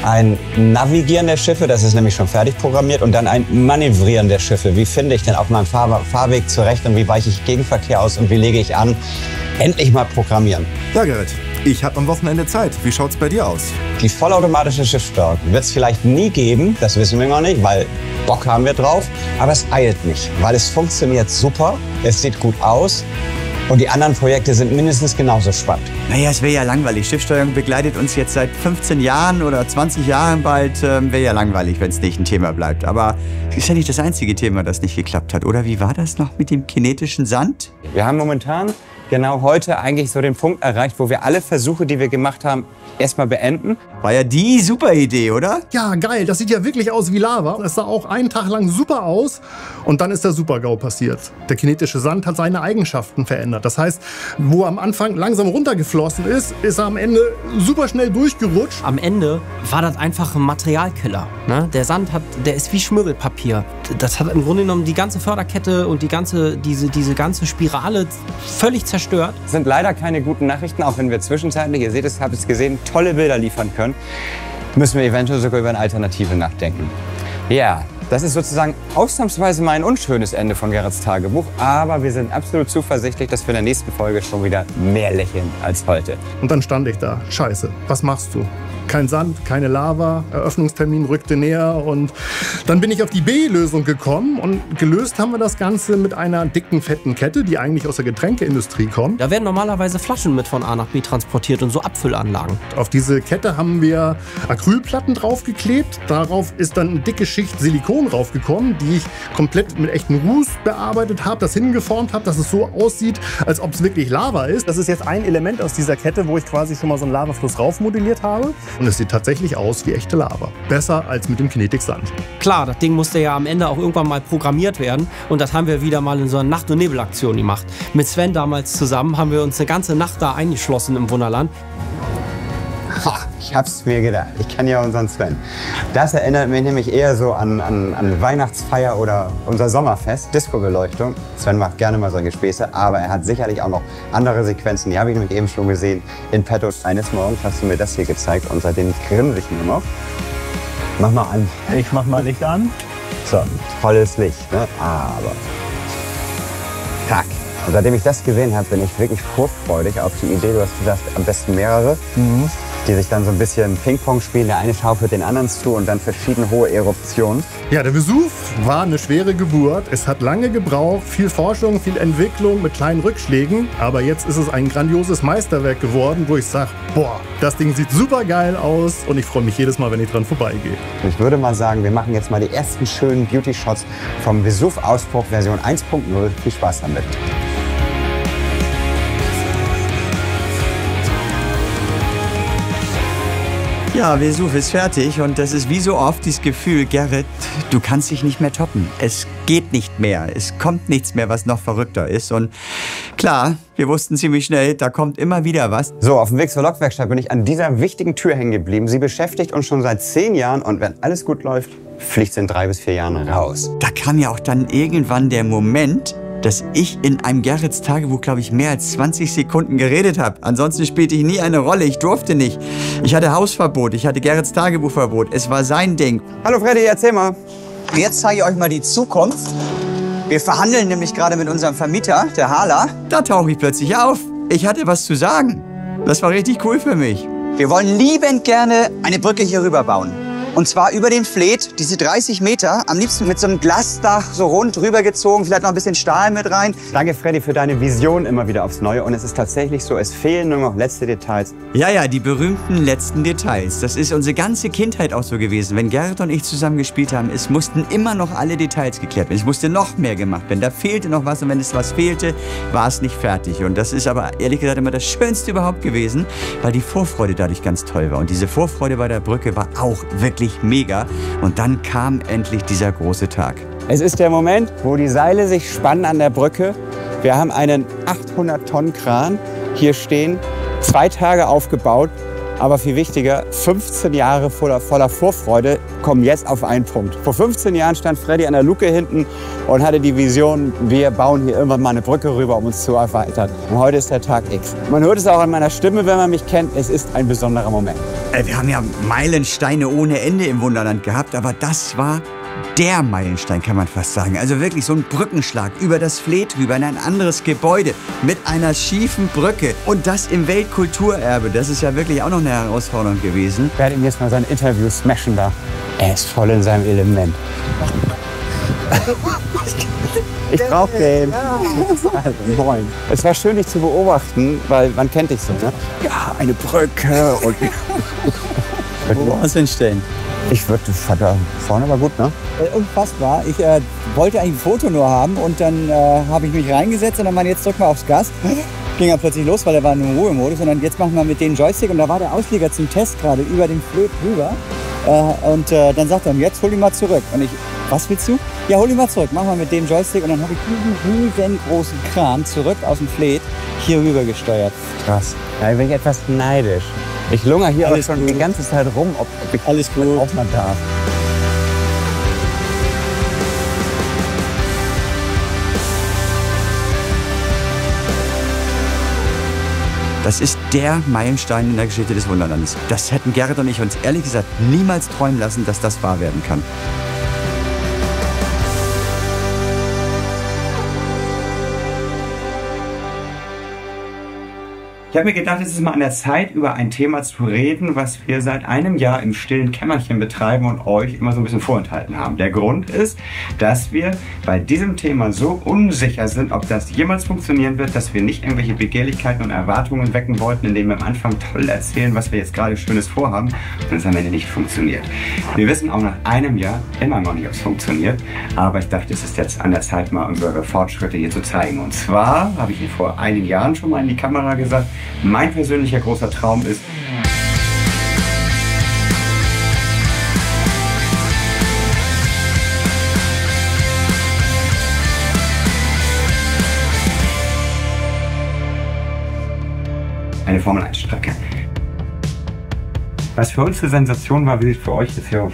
ein Navigieren der Schiffe, das ist nämlich schon fertig programmiert, und dann ein Manövrieren der Schiffe. Wie finde ich denn auf meinem Fahrweg zurecht und wie weiche ich Gegenverkehr aus und wie lege ich an? Endlich mal programmieren. Ja, Gerrit, ich habe am Wochenende Zeit. Wie schaut's bei dir aus? Die vollautomatische Schiffssteuerung wird es vielleicht nie geben, das wissen wir noch nicht, weil Bock haben wir drauf. Aber es eilt nicht, weil es funktioniert super, es sieht gut aus. Und die anderen Projekte sind mindestens genauso spannend. Naja, es wäre ja langweilig. Schiffssteuerung begleitet uns jetzt seit 15 Jahren oder 20 Jahren bald. Wäre ja langweilig, wenn es nicht ein Thema bleibt. Aber es ist ja nicht das einzige Thema, das nicht geklappt hat. Oder wie war das noch mit dem kinetischen Sand? Wir haben momentan genau heute eigentlich so den Punkt erreicht, wo wir alle Versuche, die wir gemacht haben, erstmal beenden. War ja die super Idee, oder? Ja, geil. Das sieht ja wirklich aus wie Lava. Es sah auch einen Tag lang super aus und dann ist der Super-GAU passiert. Der kinetische Sand hat seine Eigenschaften verändert. Das heißt, wo am Anfang langsam runtergeflossen ist, ist er am Ende super schnell durchgerutscht. Am Ende war das einfach ein Materialkiller. Ne? Der Sand der ist wie Schmirgelpapier. Das hat im Grunde genommen die ganze Förderkette und diese ganze Spirale völlig zerstört. Das sind leider keine guten Nachrichten, auch wenn wir zwischenzeitlich, ihr seht es, habt es gesehen, tolle Bilder liefern können, müssen wir eventuell sogar über eine Alternative nachdenken. Ja, Das ist sozusagen ausnahmsweise mal ein unschönes Ende von Gerrits Tagebuch, aber wir sind absolut zuversichtlich, dass wir in der nächsten Folge schon wieder mehr lächeln als heute. Und dann stand ich da. Scheiße, was machst du? Kein Sand, keine Lava, Eröffnungstermin rückte näher und dann bin ich auf die B-Lösung gekommen und gelöst haben wir das Ganze mit einer dicken, fetten Kette, die eigentlich aus der Getränkeindustrie kommt. Da werden normalerweise Flaschen mit von A nach B transportiert und so Abfüllanlagen. Auf diese Kette haben wir Acrylplatten draufgeklebt. Darauf ist dann eine dicke Schicht Silikon draufgekommen, die ich komplett mit echten Ruß bearbeitet habe, das hingeformt habe, dass es so aussieht, als ob es wirklich Lava ist. Das ist jetzt ein Element aus dieser Kette, wo ich quasi schon mal so einen Lavafluss raufmodelliert habe. Und es sieht tatsächlich aus wie echte Lava. Besser als mit dem Kinetik-Sand. Klar, das Ding musste ja am Ende auch irgendwann mal programmiert werden. Und das haben wir wieder mal in so einer Nacht- und Nebelaktion gemacht. Mit Sven damals zusammen haben wir uns eine ganze Nacht da eingeschlossen im Wunderland. Ha, ich hab's mir gedacht. Ich kann ja unseren Sven. Das erinnert mich nämlich eher so an Weihnachtsfeier oder unser Sommerfest, Disco-Beleuchtung. Sven macht gerne mal solche Späße, aber er hat sicherlich auch noch andere Sequenzen. Die habe ich nämlich eben schon gesehen in petto. Eines Morgens hast du mir das hier gezeigt und seitdem grinse ich nur noch. Mach mal an. Ich mach mal Licht an. So, tolles Licht, ne? Aber tack. Und seitdem ich das gesehen habe, bin ich wirklich vorfreudig auf die Idee. Du hast gesagt, am besten mehrere, die sich dann so ein bisschen Ping-Pong spielen. Der eine schaufelt den anderen zu und dann verschiedene hohe Eruptionen. Ja, der Vesuv war eine schwere Geburt. Es hat lange gebraucht, viel Forschung, viel Entwicklung mit kleinen Rückschlägen. Aber jetzt ist es ein grandioses Meisterwerk geworden, wo ich sage, boah, das Ding sieht super geil aus und ich freue mich jedes Mal, wenn ich dran vorbeigehe. Ich würde mal sagen, wir machen jetzt mal die ersten schönen Beauty-Shots vom Vesuv-Ausbruch Version 1.0. Viel Spaß damit. Ja, Vesuv ist fertig und das ist wie so oft dieses Gefühl, Gerrit, du kannst dich nicht mehr toppen. Es geht nicht mehr. Es kommt nichts mehr, was noch verrückter ist. Und klar, wir wussten ziemlich schnell, da kommt immer wieder was. So, auf dem Weg zur Lokwerkstatt bin ich an dieser wichtigen Tür hängen geblieben. Sie beschäftigt uns schon seit 10 Jahren und wenn alles gut läuft, fliegt sie in 3 bis 4 Jahren raus. Da kam ja auch dann irgendwann der Moment, dass ich in einem Gerrits Tagebuch, glaube ich, mehr als 20 Sekunden geredet habe. Ansonsten spielte ich nie eine Rolle. Ich durfte nicht. Ich hatte Hausverbot. Ich hatte Gerrits Tagebuchverbot. Es war sein Ding. Hallo Freddy, erzähl mal. Jetzt zeige ich euch mal die Zukunft. Wir verhandeln nämlich gerade mit unserem Vermieter, der Hala. Da tauche ich plötzlich auf. Ich hatte was zu sagen. Das war richtig cool für mich. Wir wollen liebend gerne eine Brücke hier rüber bauen. Und zwar über den Fleet, diese 30 Meter, am liebsten mit so einem Glasdach so rund rübergezogen, vielleicht noch ein bisschen Stahl mit rein. Danke Freddy für deine Vision immer wieder aufs Neue und es ist tatsächlich so, es fehlen nur noch letzte Details. Ja, ja, die berühmten letzten Details. Das ist unsere ganze Kindheit auch so gewesen. Wenn Gerrit und ich zusammen gespielt haben, es mussten immer noch alle Details geklärt werden. Es musste noch mehr gemacht werden. Da fehlte noch was und wenn es was fehlte, war es nicht fertig. Und das ist aber ehrlich gesagt immer das Schönste überhaupt gewesen, weil die Vorfreude dadurch ganz toll war. Und diese Vorfreude bei der Brücke war auch wirklich mega. Und dann kam endlich dieser große Tag. Es ist der Moment, wo die Seile sich spannen an der Brücke. Wir haben einen 800-Tonnen-Kran hier stehen, 2 Tage aufgebaut. Aber viel wichtiger, 15 Jahre voller Vorfreude kommen jetzt auf einen Punkt. Vor 15 Jahren stand Freddy an der Luke hinten und hatte die Vision, wir bauen hier irgendwann mal eine Brücke rüber, um uns zu erweitern. Und heute ist der Tag X. Man hört es auch an meiner Stimme, wenn man mich kennt, es ist ein besonderer Moment. Wir haben ja Meilensteine ohne Ende im Wunderland gehabt, aber das war der Meilenstein, kann man fast sagen. Also wirklich so ein Brückenschlag über das Fleet rüber in ein anderes Gebäude mit einer schiefen Brücke. Und das im Weltkulturerbe. Das ist ja wirklich auch noch eine Herausforderung gewesen. Ich werde ihm jetzt mal sein Interview smashen da. Er ist voll in seinem Element. Ich brauch den. Also, moin. Es war schön, dich zu beobachten, weil man kennt dich so, ne? Ja, eine Brücke und... Wo was hinstellen? Ich würde da vorne war gut, ne? Unfassbar. Ich wollte eigentlich ein Foto nur haben und dann habe ich mich reingesetzt und dann war jetzt drück mal aufs Gas. Ging ja plötzlich los, weil er war in einem Ruhemodus und dann jetzt machen wir mit dem Joystick und da war der Ausleger zum Test gerade über den Fleet rüber und dann sagt er, jetzt hol ihn mal zurück. Und ich, was willst du? Ja, hol ihn mal zurück, mach mal mit dem Joystick und dann habe ich diesen riesengroßen Kran zurück aus dem Fleet hier rüber gesteuert. Krass. Da bin ich etwas neidisch. Ich lungere hier aber schon die ganze Zeit rum, ob ich alles gut auch mal darf. Das ist der Meilenstein in der Geschichte des Wunderlandes. Das hätten Gerrit und ich uns ehrlich gesagt niemals träumen lassen, dass das wahr werden kann. Ich habe mir gedacht, es ist mal an der Zeit, über ein Thema zu reden, was wir seit einem Jahr im stillen Kämmerchen betreiben und euch immer so ein bisschen vorenthalten haben. Der Grund ist, dass wir bei diesem Thema so unsicher sind, ob das jemals funktionieren wird, dass wir nicht irgendwelche Begehrlichkeiten und Erwartungen wecken wollten, indem wir am Anfang toll erzählen, was wir jetzt gerade Schönes vorhaben und es am Ende nicht funktioniert. Wir wissen auch nach einem Jahr immer noch nicht, ob es funktioniert, aber ich dachte, es ist jetzt an der Zeit, mal unsere Fortschritte hier zu zeigen. Und zwar habe ich Ihnen vor einigen Jahren schon mal in die Kamera gesagt, mein persönlicher großer Traum ist, eine Formel-1-Strecke. Was für uns eine Sensation war, wie es für euch ist, hier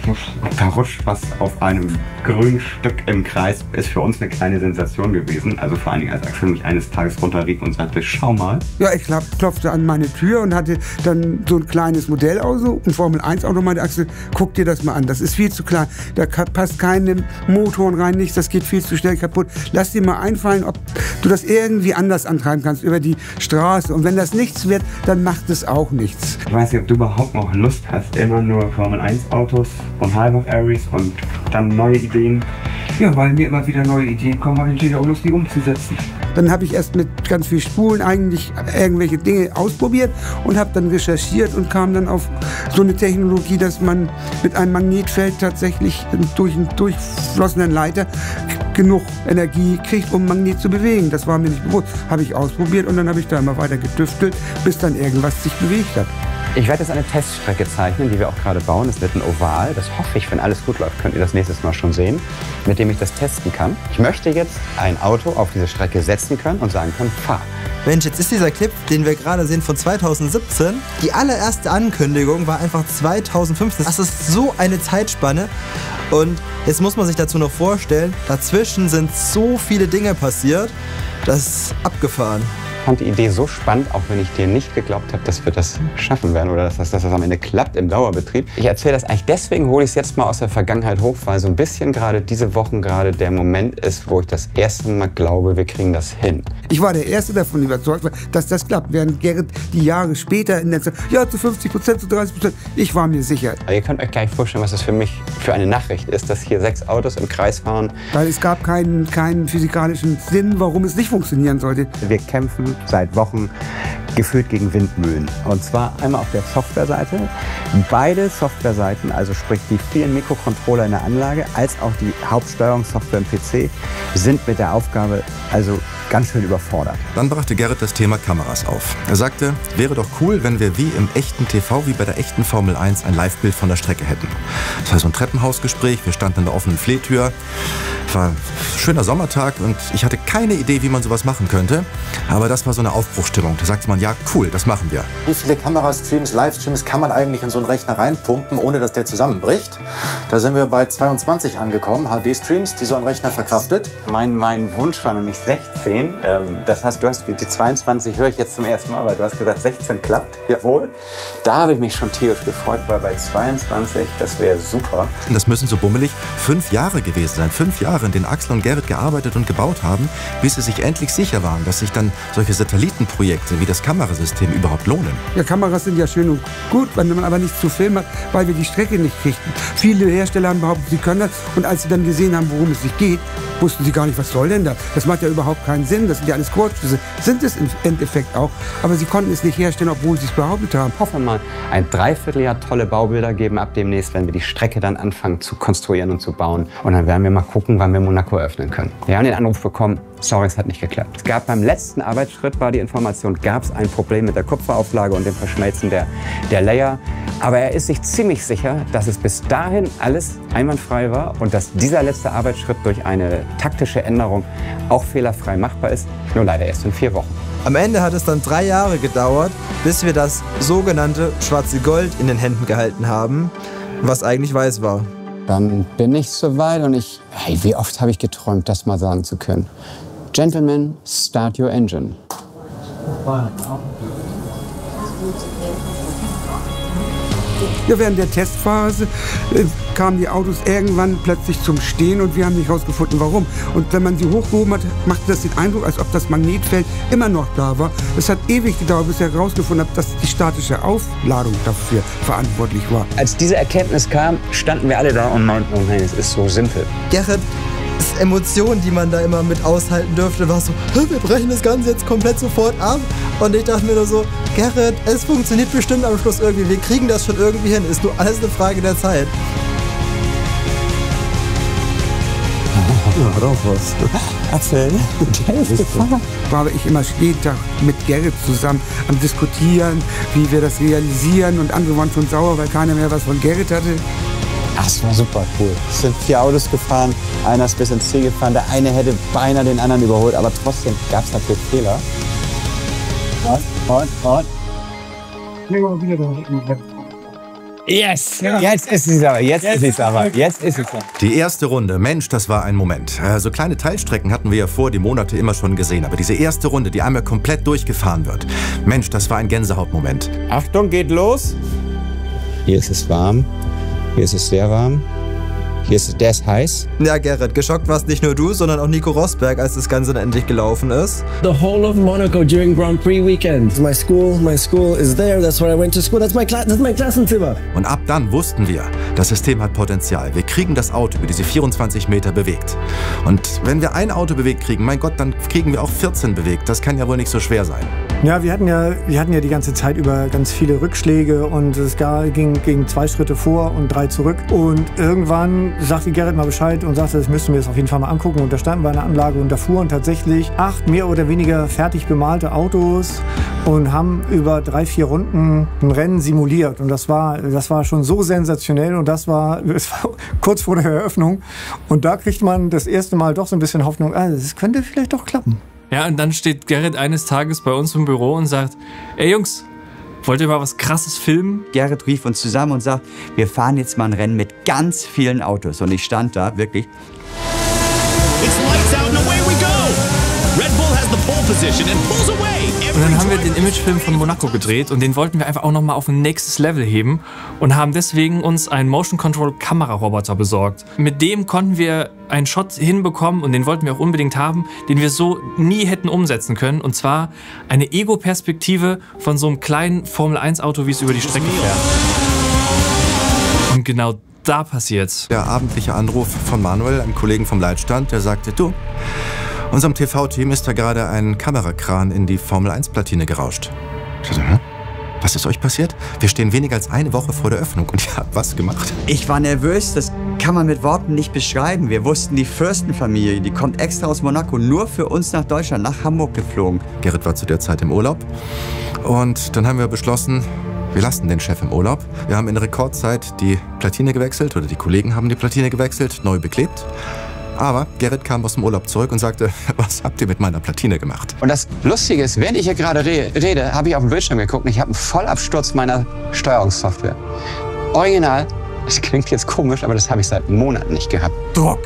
da rutscht was auf einem grünen Stück im Kreis, ist für uns eine kleine Sensation gewesen. Also vor allen Dingen, als Axel mich eines Tages runterrief und sagte, schau mal. Ja, ich klopfte an meine Tür und hatte dann so ein kleines Modellauto, ein Formel-1-Auto, meinte Axel, guck dir das mal an, das ist viel zu klein, da passt keine Motoren rein, nichts, das geht viel zu schnell kaputt. Lass dir mal einfallen, ob du das irgendwie anders antreiben kannst, über die Straße. Und wenn das nichts wird, dann macht es auch nichts. Ich weiß nicht, ob du überhaupt noch Lust hast, immer nur Formel-1-Autos und Half-Aries und dann neue Ideen. Ja, weil mir immer wieder neue Ideen kommen, habe ich natürlich auch Lust, die umzusetzen. Dann habe ich erst mit ganz vielen Spulen eigentlich irgendwelche Dinge ausprobiert und habe dann recherchiert und kam dann auf so eine Technologie, dass man mit einem Magnetfeld tatsächlich durch einen durchflossenen Leiter genug Energie kriegt, um einen Magnet zu bewegen. Das war mir nicht bewusst. Habe ich ausprobiert und dann habe ich da immer weiter getüftelt, bis dann irgendwas sich bewegt hat. Ich werde jetzt eine Teststrecke zeichnen, die wir auch gerade bauen. Es wird ein Oval. Das hoffe ich, wenn alles gut läuft, könnt ihr das nächstes Mal schon sehen, mit dem ich das testen kann. Ich möchte jetzt ein Auto auf diese Strecke setzen können und sagen können, fahr. Mensch, jetzt ist dieser Clip, den wir gerade sehen, von 2017. Die allererste Ankündigung war einfach 2015. Das ist so eine Zeitspanne. Und jetzt muss man sich dazu noch vorstellen, dazwischen sind so viele Dinge passiert. Das ist abgefahren. Ich fand die Idee so spannend, auch wenn ich dir nicht geglaubt habe, dass wir das schaffen werden oder dass das am Ende klappt im Dauerbetrieb. Ich erzähle das eigentlich deswegen, hole ich es jetzt mal aus der Vergangenheit hoch, weil so ein bisschen gerade diese Wochen gerade der Moment ist, wo ich das erste Mal glaube, wir kriegen das hin. Ich war der Erste davon überzeugt, dass das klappt, während Gerrit die Jahre später in der Zeit, ja, zu 50%, zu 30%, ich war mir sicher. Aber ihr könnt euch gar nicht vorstellen, was das für mich für eine Nachricht ist, dass hier 6 Autos im Kreis fahren. Weil es gab keinen physikalischen Sinn, warum es nicht funktionieren sollte. Wir kämpfen seit Wochen gefühlt gegen Windmühlen. Und zwar einmal auf der Softwareseite. Beide Softwareseiten, also sprich die vielen Mikrocontroller in der Anlage, als auch die Hauptsteuerungssoftware im PC, sind mit der Aufgabe also ganz schön überfordert. Dann brachte Gerrit das Thema Kameras auf. Er sagte, wäre doch cool, wenn wir wie im echten TV, wie bei der echten Formel 1, ein Live-Bild von der Strecke hätten. Das war so ein Treppenhausgespräch, wir standen an der offenen Flehtür. Es war ein schöner Sommertag und ich hatte keine Idee, wie man sowas machen könnte. Aber das war so eine Aufbruchsstimmung. Da sagte man, ja cool, das machen wir. Wie viele Kamerastreams, Livestreams kann man eigentlich in so einen Rechner reinpumpen, ohne dass der zusammenbricht? Da sind wir bei 22 angekommen, HD-Streams, die so ein Rechner verkraftet. Mein Wunsch war nämlich 16. Das heißt, du hast die 22 höre ich jetzt zum ersten Mal, weil du hast gesagt, 16 klappt. Jawohl. Da habe ich mich schon tierisch gefreut, weil bei 22, das wäre super. Das müssen so bummelig 5 Jahre gewesen sein. 5 Jahre, in denen Axel und Gerrit gearbeitet und gebaut haben, bis sie sich endlich sicher waren, dass sich dann solche Satellitenprojekte wie das Kamerasystem überhaupt lohnen. Ja, Kameras sind ja schön und gut, wenn man aber nichts zu filmen hat, weil wir die Strecke nicht kriegten. Viele Hersteller haben behauptet, sie können das. Und als sie dann gesehen haben, worum es sich geht, wussten sie gar nicht, was soll denn das? Das macht ja überhaupt keinen Sinn. Das sind ja alles Kurzschlüsse. Sind es im Endeffekt auch. Aber sie konnten es nicht herstellen, obwohl sie es behauptet haben. Hoffen wir mal, ein Dreivierteljahr tolle Baubilder geben ab demnächst, wenn wir die Strecke dann anfangen zu konstruieren und zu bauen. Und dann werden wir mal gucken, wann wir Monaco öffnen können. Wir haben den Anruf bekommen, sorry, es hat nicht geklappt. Es gab beim letzten Arbeitsschritt, war die Information, gab es ein Problem mit der Kupferauflage und dem Verschmelzen der Layer. Aber er ist sich ziemlich sicher, dass es bis dahin alles einwandfrei war und dass dieser letzte Arbeitsschritt durch eine taktische Änderung auch fehlerfrei machbar ist. Nur leider erst in 4 Wochen. Am Ende hat es dann 3 Jahre gedauert, bis wir das sogenannte schwarze Gold in den Händen gehalten haben, was eigentlich weiß war. Dann bin ich soweit und wie oft habe ich geträumt, das mal sagen zu können. Gentlemen, start your engine. Ja, während der Testphase kamen die Autos irgendwann plötzlich zum Stehen und wir haben nicht herausgefunden, warum. Und wenn man sie hochgehoben hat, machte das den Eindruck, als ob das Magnetfeld immer noch da war. Es hat ewig gedauert, bis ich herausgefunden habe, dass die statische Aufladung dafür verantwortlich war. Als diese Erkenntnis kam, standen wir alle da und meinten, oh nein, es ist so simpel. Gerrit, das Emotionen, die man da immer mit aushalten dürfte, war so, wir brechen das Ganze jetzt komplett sofort ab. Und ich dachte mir nur so, Gerrit, es funktioniert bestimmt am Schluss irgendwie. Wir kriegen das schon irgendwie hin. Ist nur alles eine Frage der Zeit. Ja, doch was. Erzähl. War ich immer jeden Tag mit Gerrit zusammen am Diskutieren, wie wir das realisieren. Und andere waren schon sauer, weil keiner mehr was von Gerrit hatte. Ach, das war super cool. Es sind 4 Autos gefahren, einer ist bis ins Ziel gefahren. Der eine hätte beinahe den anderen überholt, aber trotzdem gab es natürlich Fehler. Yes! Jetzt ist es aber, jetzt ist es aber. Die erste Runde, Mensch, das war ein Moment. So kleine Teilstrecken hatten wir ja vor die Monate immer schon gesehen. Aber diese erste Runde, die einmal komplett durchgefahren wird, Mensch, das war ein Gänsehautmoment. Achtung, geht los. Hier ist es warm. Hier ist es sehr warm. Der ist heiß. Ja, Gerrit, geschockt warst nicht nur du, sondern auch Nico Rosberg, als das Ganze dann endlich gelaufen ist. The whole of Monaco during Grand Prix weekend. My school is there. That's where I went to school. That's my Klassenzimmer. Und ab dann wussten wir, das System hat Potenzial. Wir kriegen das Auto über diese 24 Meter bewegt. Und wenn wir ein Auto bewegt kriegen, mein Gott, dann kriegen wir auch 14 bewegt. Das kann ja wohl nicht so schwer sein. Ja, wir hatten ja die ganze Zeit über ganz viele Rückschläge und es ging 2 Schritte vor und 3 zurück. Und irgendwann sagte Gerrit mal Bescheid und sagte, das müssten wir jetzt auf jeden Fall mal angucken. Und da standen wir in der Anlage und da fuhren tatsächlich 8 mehr oder weniger fertig bemalte Autos und haben über 3-4 Runden ein Rennen simuliert. Und das war schon so sensationell und das war kurz vor der Eröffnung. Und da kriegt man das erste Mal doch so ein bisschen Hoffnung, das könnte vielleicht doch klappen. Ja, und dann steht Gerrit eines Tages bei uns im Büro und sagt, ey Jungs, wollt ihr mal was Krasses filmen? Gerrit rief uns zusammen und sagt, wir fahren jetzt mal ein Rennen mit ganz vielen Autos. Und ich stand da wirklich. It's lights out and away we go. Red Bull has the pole position and pulls away. Und dann haben wir den Imagefilm von Monaco gedreht und den wollten wir einfach auch nochmal auf ein nächstes Level heben und haben deswegen uns einen Motion Control Kameraroboter besorgt. Mit dem konnten wir einen Shot hinbekommen und den wollten wir auch unbedingt haben, den wir so nie hätten umsetzen können. Und zwar eine Ego-Perspektive von so einem kleinen Formel-1-Auto, wie es über die Strecke fährt. Und genau da passiert's. Der abendliche Anruf von Manuel, einem Kollegen vom Leitstand, der sagte, du, unserem TV-Team ist da gerade ein Kamerakran in die Formel-1-Platine gerauscht. Ich dachte, was ist euch passiert? Wir stehen weniger als eine Woche vor der Öffnung und ihr habt was gemacht. Ich war nervös, das kann man mit Worten nicht beschreiben. Wir wussten, die Fürstenfamilie, die kommt extra aus Monaco nur für uns nach Deutschland, nach Hamburg geflogen. Gerrit war zu der Zeit im Urlaub und dann haben wir beschlossen, wir lassen den Chef im Urlaub. Wir haben in Rekordzeit die Platine gewechselt oder die Kollegen haben die Platine gewechselt, neu beklebt. Aber Gerrit kam aus dem Urlaub zurück und sagte, was habt ihr mit meiner Platine gemacht? Und das Lustige ist, während ich hier gerade rede, habe ich auf den Bildschirm geguckt und ich habe einen Vollabsturz meiner Steuerungssoftware. Original, das klingt jetzt komisch, aber das habe ich seit Monaten nicht gehabt. Druck.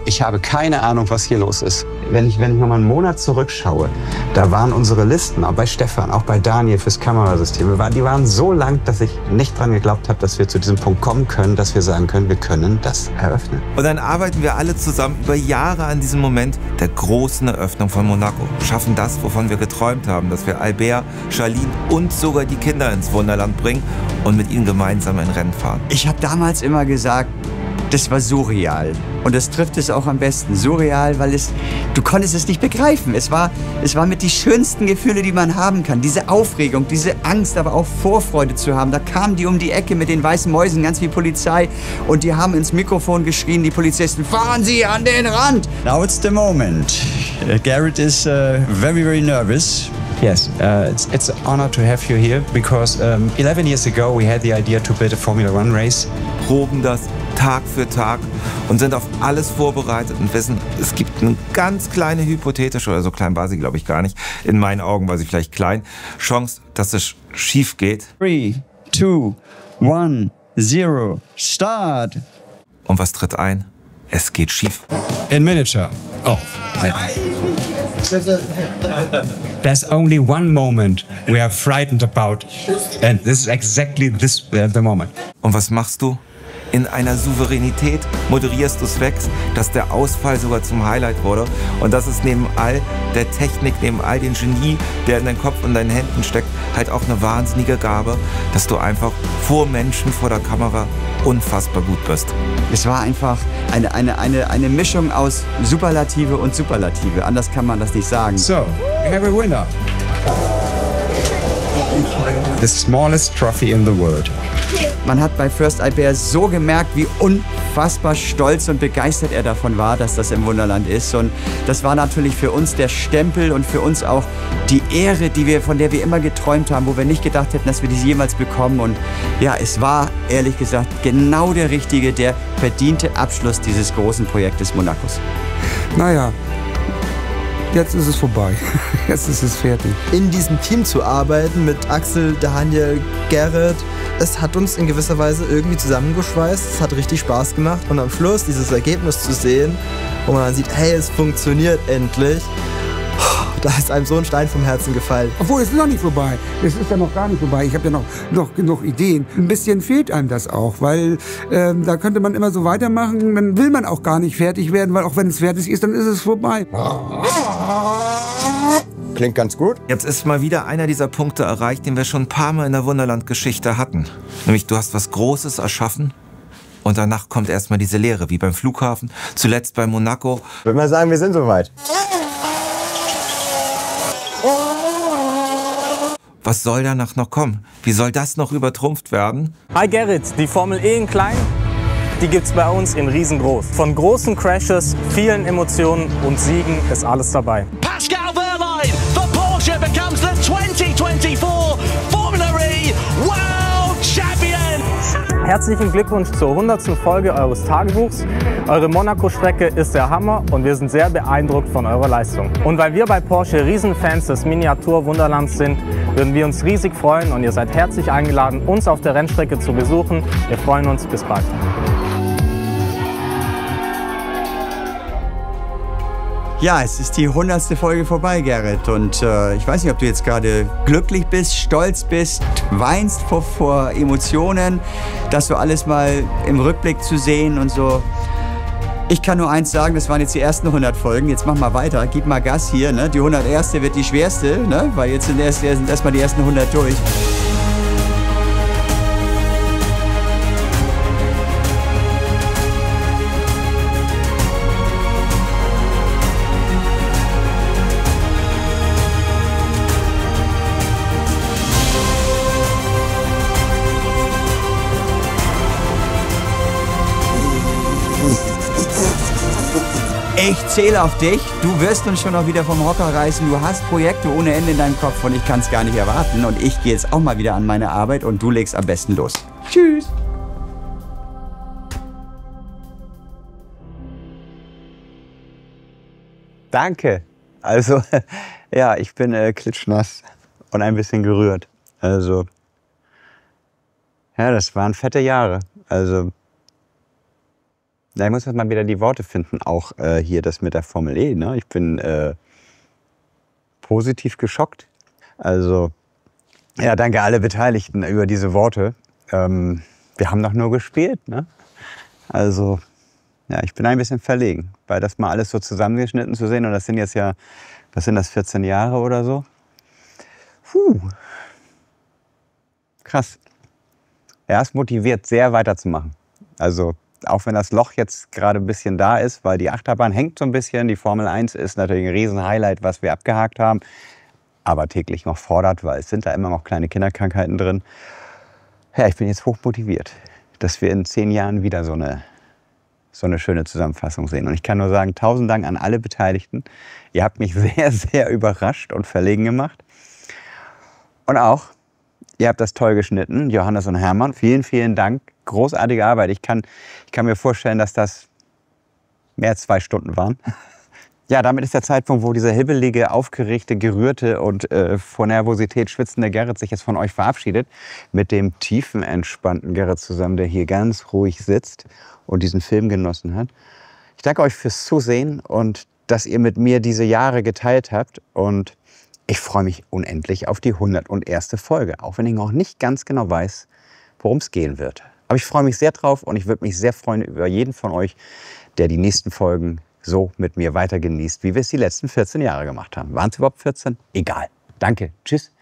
Ich habe keine Ahnung, was hier los ist. Wenn ich noch mal einen Monat zurückschaue, da waren unsere Listen, auch bei Stefan, auch bei Daniel fürs Kamerasystem, die waren so lang, dass ich nicht dran geglaubt habe, dass wir zu diesem Punkt kommen können, dass wir sagen können, wir können das eröffnen. Und dann arbeiten wir alle zusammen über Jahre an diesem Moment der großen Eröffnung von Monaco. Schaffen das, wovon wir geträumt haben, dass wir Albert, Charlene und sogar die Kinder ins Wunderland bringen und mit ihnen gemeinsam ein Rennen fahren. Ich habe damals immer gesagt, das war surreal. Und das trifft es auch am besten. Surreal, weil du konntest es nicht begreifen. Es war mit die schönsten Gefühle, die man haben kann. Diese Aufregung, diese Angst, aber auch Vorfreude zu haben. Da kamen die um die Ecke mit den weißen Mäusen, ganz wie Polizei. Und die haben ins Mikrofon geschrien, die Polizisten, fahren Sie an den Rand! Now it's the moment. Gerrit is very, very nervous. Yes, it's an honor to have you here, because 11 years ago we had the idea to build a Formula One race. Proben das Tag für Tag und sind auf alles vorbereitet und wissen, es gibt eine ganz kleine hypothetische, oder so klein war sie, glaube ich, gar nicht, in meinen Augen war sie vielleicht klein, Chance, dass es schief geht. 3, 2, 1, 0, start! Und was tritt ein? Es geht schief. In Miniature. Oh. There's only one moment we are frightened about, and this is exactly the moment. Und was machst du? In einer Souveränität moderierst du es weg, dass der Ausfall sogar zum Highlight wurde. Und das ist neben all der Technik, neben all dem Genie, der in deinem Kopf und deinen Händen steckt, halt auch eine wahnsinnige Gabe, dass du einfach vor Menschen, vor der Kamera unfassbar gut bist. Es war einfach eine Mischung aus Superlative und Superlative. Anders kann man das nicht sagen. So, we have a winner. The smallest trophy in the world. Man hat bei First Albert so gemerkt, wie unfassbar stolz und begeistert er davon war, dass das im Wunderland ist. Und das war natürlich für uns der Stempel und für uns auch die Ehre, von der wir immer geträumt haben, wo wir nicht gedacht hätten, dass wir diese jemals bekommen. Und ja, es war, ehrlich gesagt, genau der richtige, der verdiente Abschluss dieses großen Projektes Monacos. Naja, jetzt ist es vorbei. Jetzt ist es fertig. In diesem Team zu arbeiten mit Axel, Daniel, Gerrit, es hat uns in gewisser Weise irgendwie zusammengeschweißt. Es hat richtig Spaß gemacht. Und am Schluss dieses Ergebnis zu sehen, wo man dann sieht, hey, es funktioniert endlich. Da ist einem so ein Stein vom Herzen gefallen. Obwohl, es ist noch nicht vorbei. Es ist ja noch gar nicht vorbei. Ich habe ja noch genug Ideen. Ein bisschen fehlt einem das auch, weil da könnte man immer so weitermachen. Dann will man auch gar nicht fertig werden, weil auch wenn es fertig ist, dann ist es vorbei. Klingt ganz gut. Jetzt ist mal wieder einer dieser Punkte erreicht, den wir schon ein paar Mal in der Wunderland-Geschichte hatten. Nämlich, du hast was Großes erschaffen und danach kommt erstmal diese Leere, wie beim Flughafen, zuletzt bei Monaco. Ich würde mal sagen, wir sind soweit. Was soll danach noch kommen? Wie soll das noch übertrumpft werden? Hi Gerrit, die Formel E in klein, die gibt's bei uns in riesengroß. Von großen Crashes, vielen Emotionen und Siegen ist alles dabei. Pascal Wehrlein for Porsche becomes the 2024 Formula E World Champion. Herzlichen Glückwunsch zur 100. Folge eures Tagebuchs. Eure Monaco-Strecke ist der Hammer und wir sind sehr beeindruckt von eurer Leistung. Und weil wir bei Porsche Riesenfans des Miniatur-Wunderlands sind, würden wir uns riesig freuen und ihr seid herzlich eingeladen, uns auf der Rennstrecke zu besuchen. Wir freuen uns, bis bald. Ja, es ist die 100. Folge vorbei, Gerrit. Und ich weiß nicht, ob du jetzt gerade glücklich bist, stolz bist, weinst vor Emotionen, das so alles mal im Rückblick zu sehen und so. Ich kann nur eins sagen, das waren jetzt die ersten 100 Folgen. Jetzt mach mal weiter, gib mal Gas hier. Ne? Die 101. wird die schwerste, ne? Weil jetzt sind erstmal die ersten 100 durch. Ich zähle auf dich. Du wirst uns schon noch wieder vom Hocker reißen. Du hast Projekte ohne Ende in deinem Kopf und ich kann es gar nicht erwarten. Und ich gehe jetzt auch mal wieder an meine Arbeit und du legst am besten los. Tschüss. Danke. Also, ja, ich bin klitschnass und ein bisschen gerührt. Also, ja, das waren fette Jahre. Also, da muss man mal wieder die Worte finden, auch hier das mit der Formel E. Ne? Ich bin positiv geschockt. Also, ja, danke alle Beteiligten über diese Worte. Wir haben doch nur gespielt. Ne? Also, ja, ich bin ein bisschen verlegen, weil das mal alles so zusammengeschnitten zu sehen. Und das sind jetzt ja, was sind das, 14 Jahre oder so? Puh. Krass. Er ist motiviert, sehr weiterzumachen. Also, auch wenn das Loch jetzt gerade ein bisschen da ist, weil die Achterbahn hängt so ein bisschen. Die Formel 1 ist natürlich ein Riesen-Highlight, was wir abgehakt haben. Aber täglich noch fordert, weil es sind da immer noch kleine Kinderkrankheiten drin. Ja, ich bin jetzt hoch motiviert, dass wir in 10 Jahren wieder so eine schöne Zusammenfassung sehen. Und ich kann nur sagen, 1000 Dank an alle Beteiligten. Ihr habt mich sehr, sehr überrascht und verlegen gemacht. Und auch, ihr habt das toll geschnitten, Johannes und Hermann. Vielen, vielen Dank. Großartige Arbeit. Ich kann mir vorstellen, dass das mehr als 2 Stunden waren. Ja, damit ist der Zeitpunkt, wo dieser hibbelige, aufgeregte, gerührte und vor Nervosität schwitzende Gerrit sich jetzt von euch verabschiedet. Mit dem tiefen, entspannten Gerrit zusammen, der hier ganz ruhig sitzt und diesen Film genossen hat. Ich danke euch fürs Zusehen und dass ihr mit mir diese Jahre geteilt habt. Und ich freue mich unendlich auf die 101. Folge, auch wenn ich noch nicht ganz genau weiß, worum es gehen wird. Aber ich freue mich sehr drauf und ich würde mich sehr freuen über jeden von euch, der die nächsten Folgen so mit mir weiter genießt, wie wir es die letzten 14 Jahre gemacht haben. Waren es überhaupt 14? Egal. Danke. Tschüss.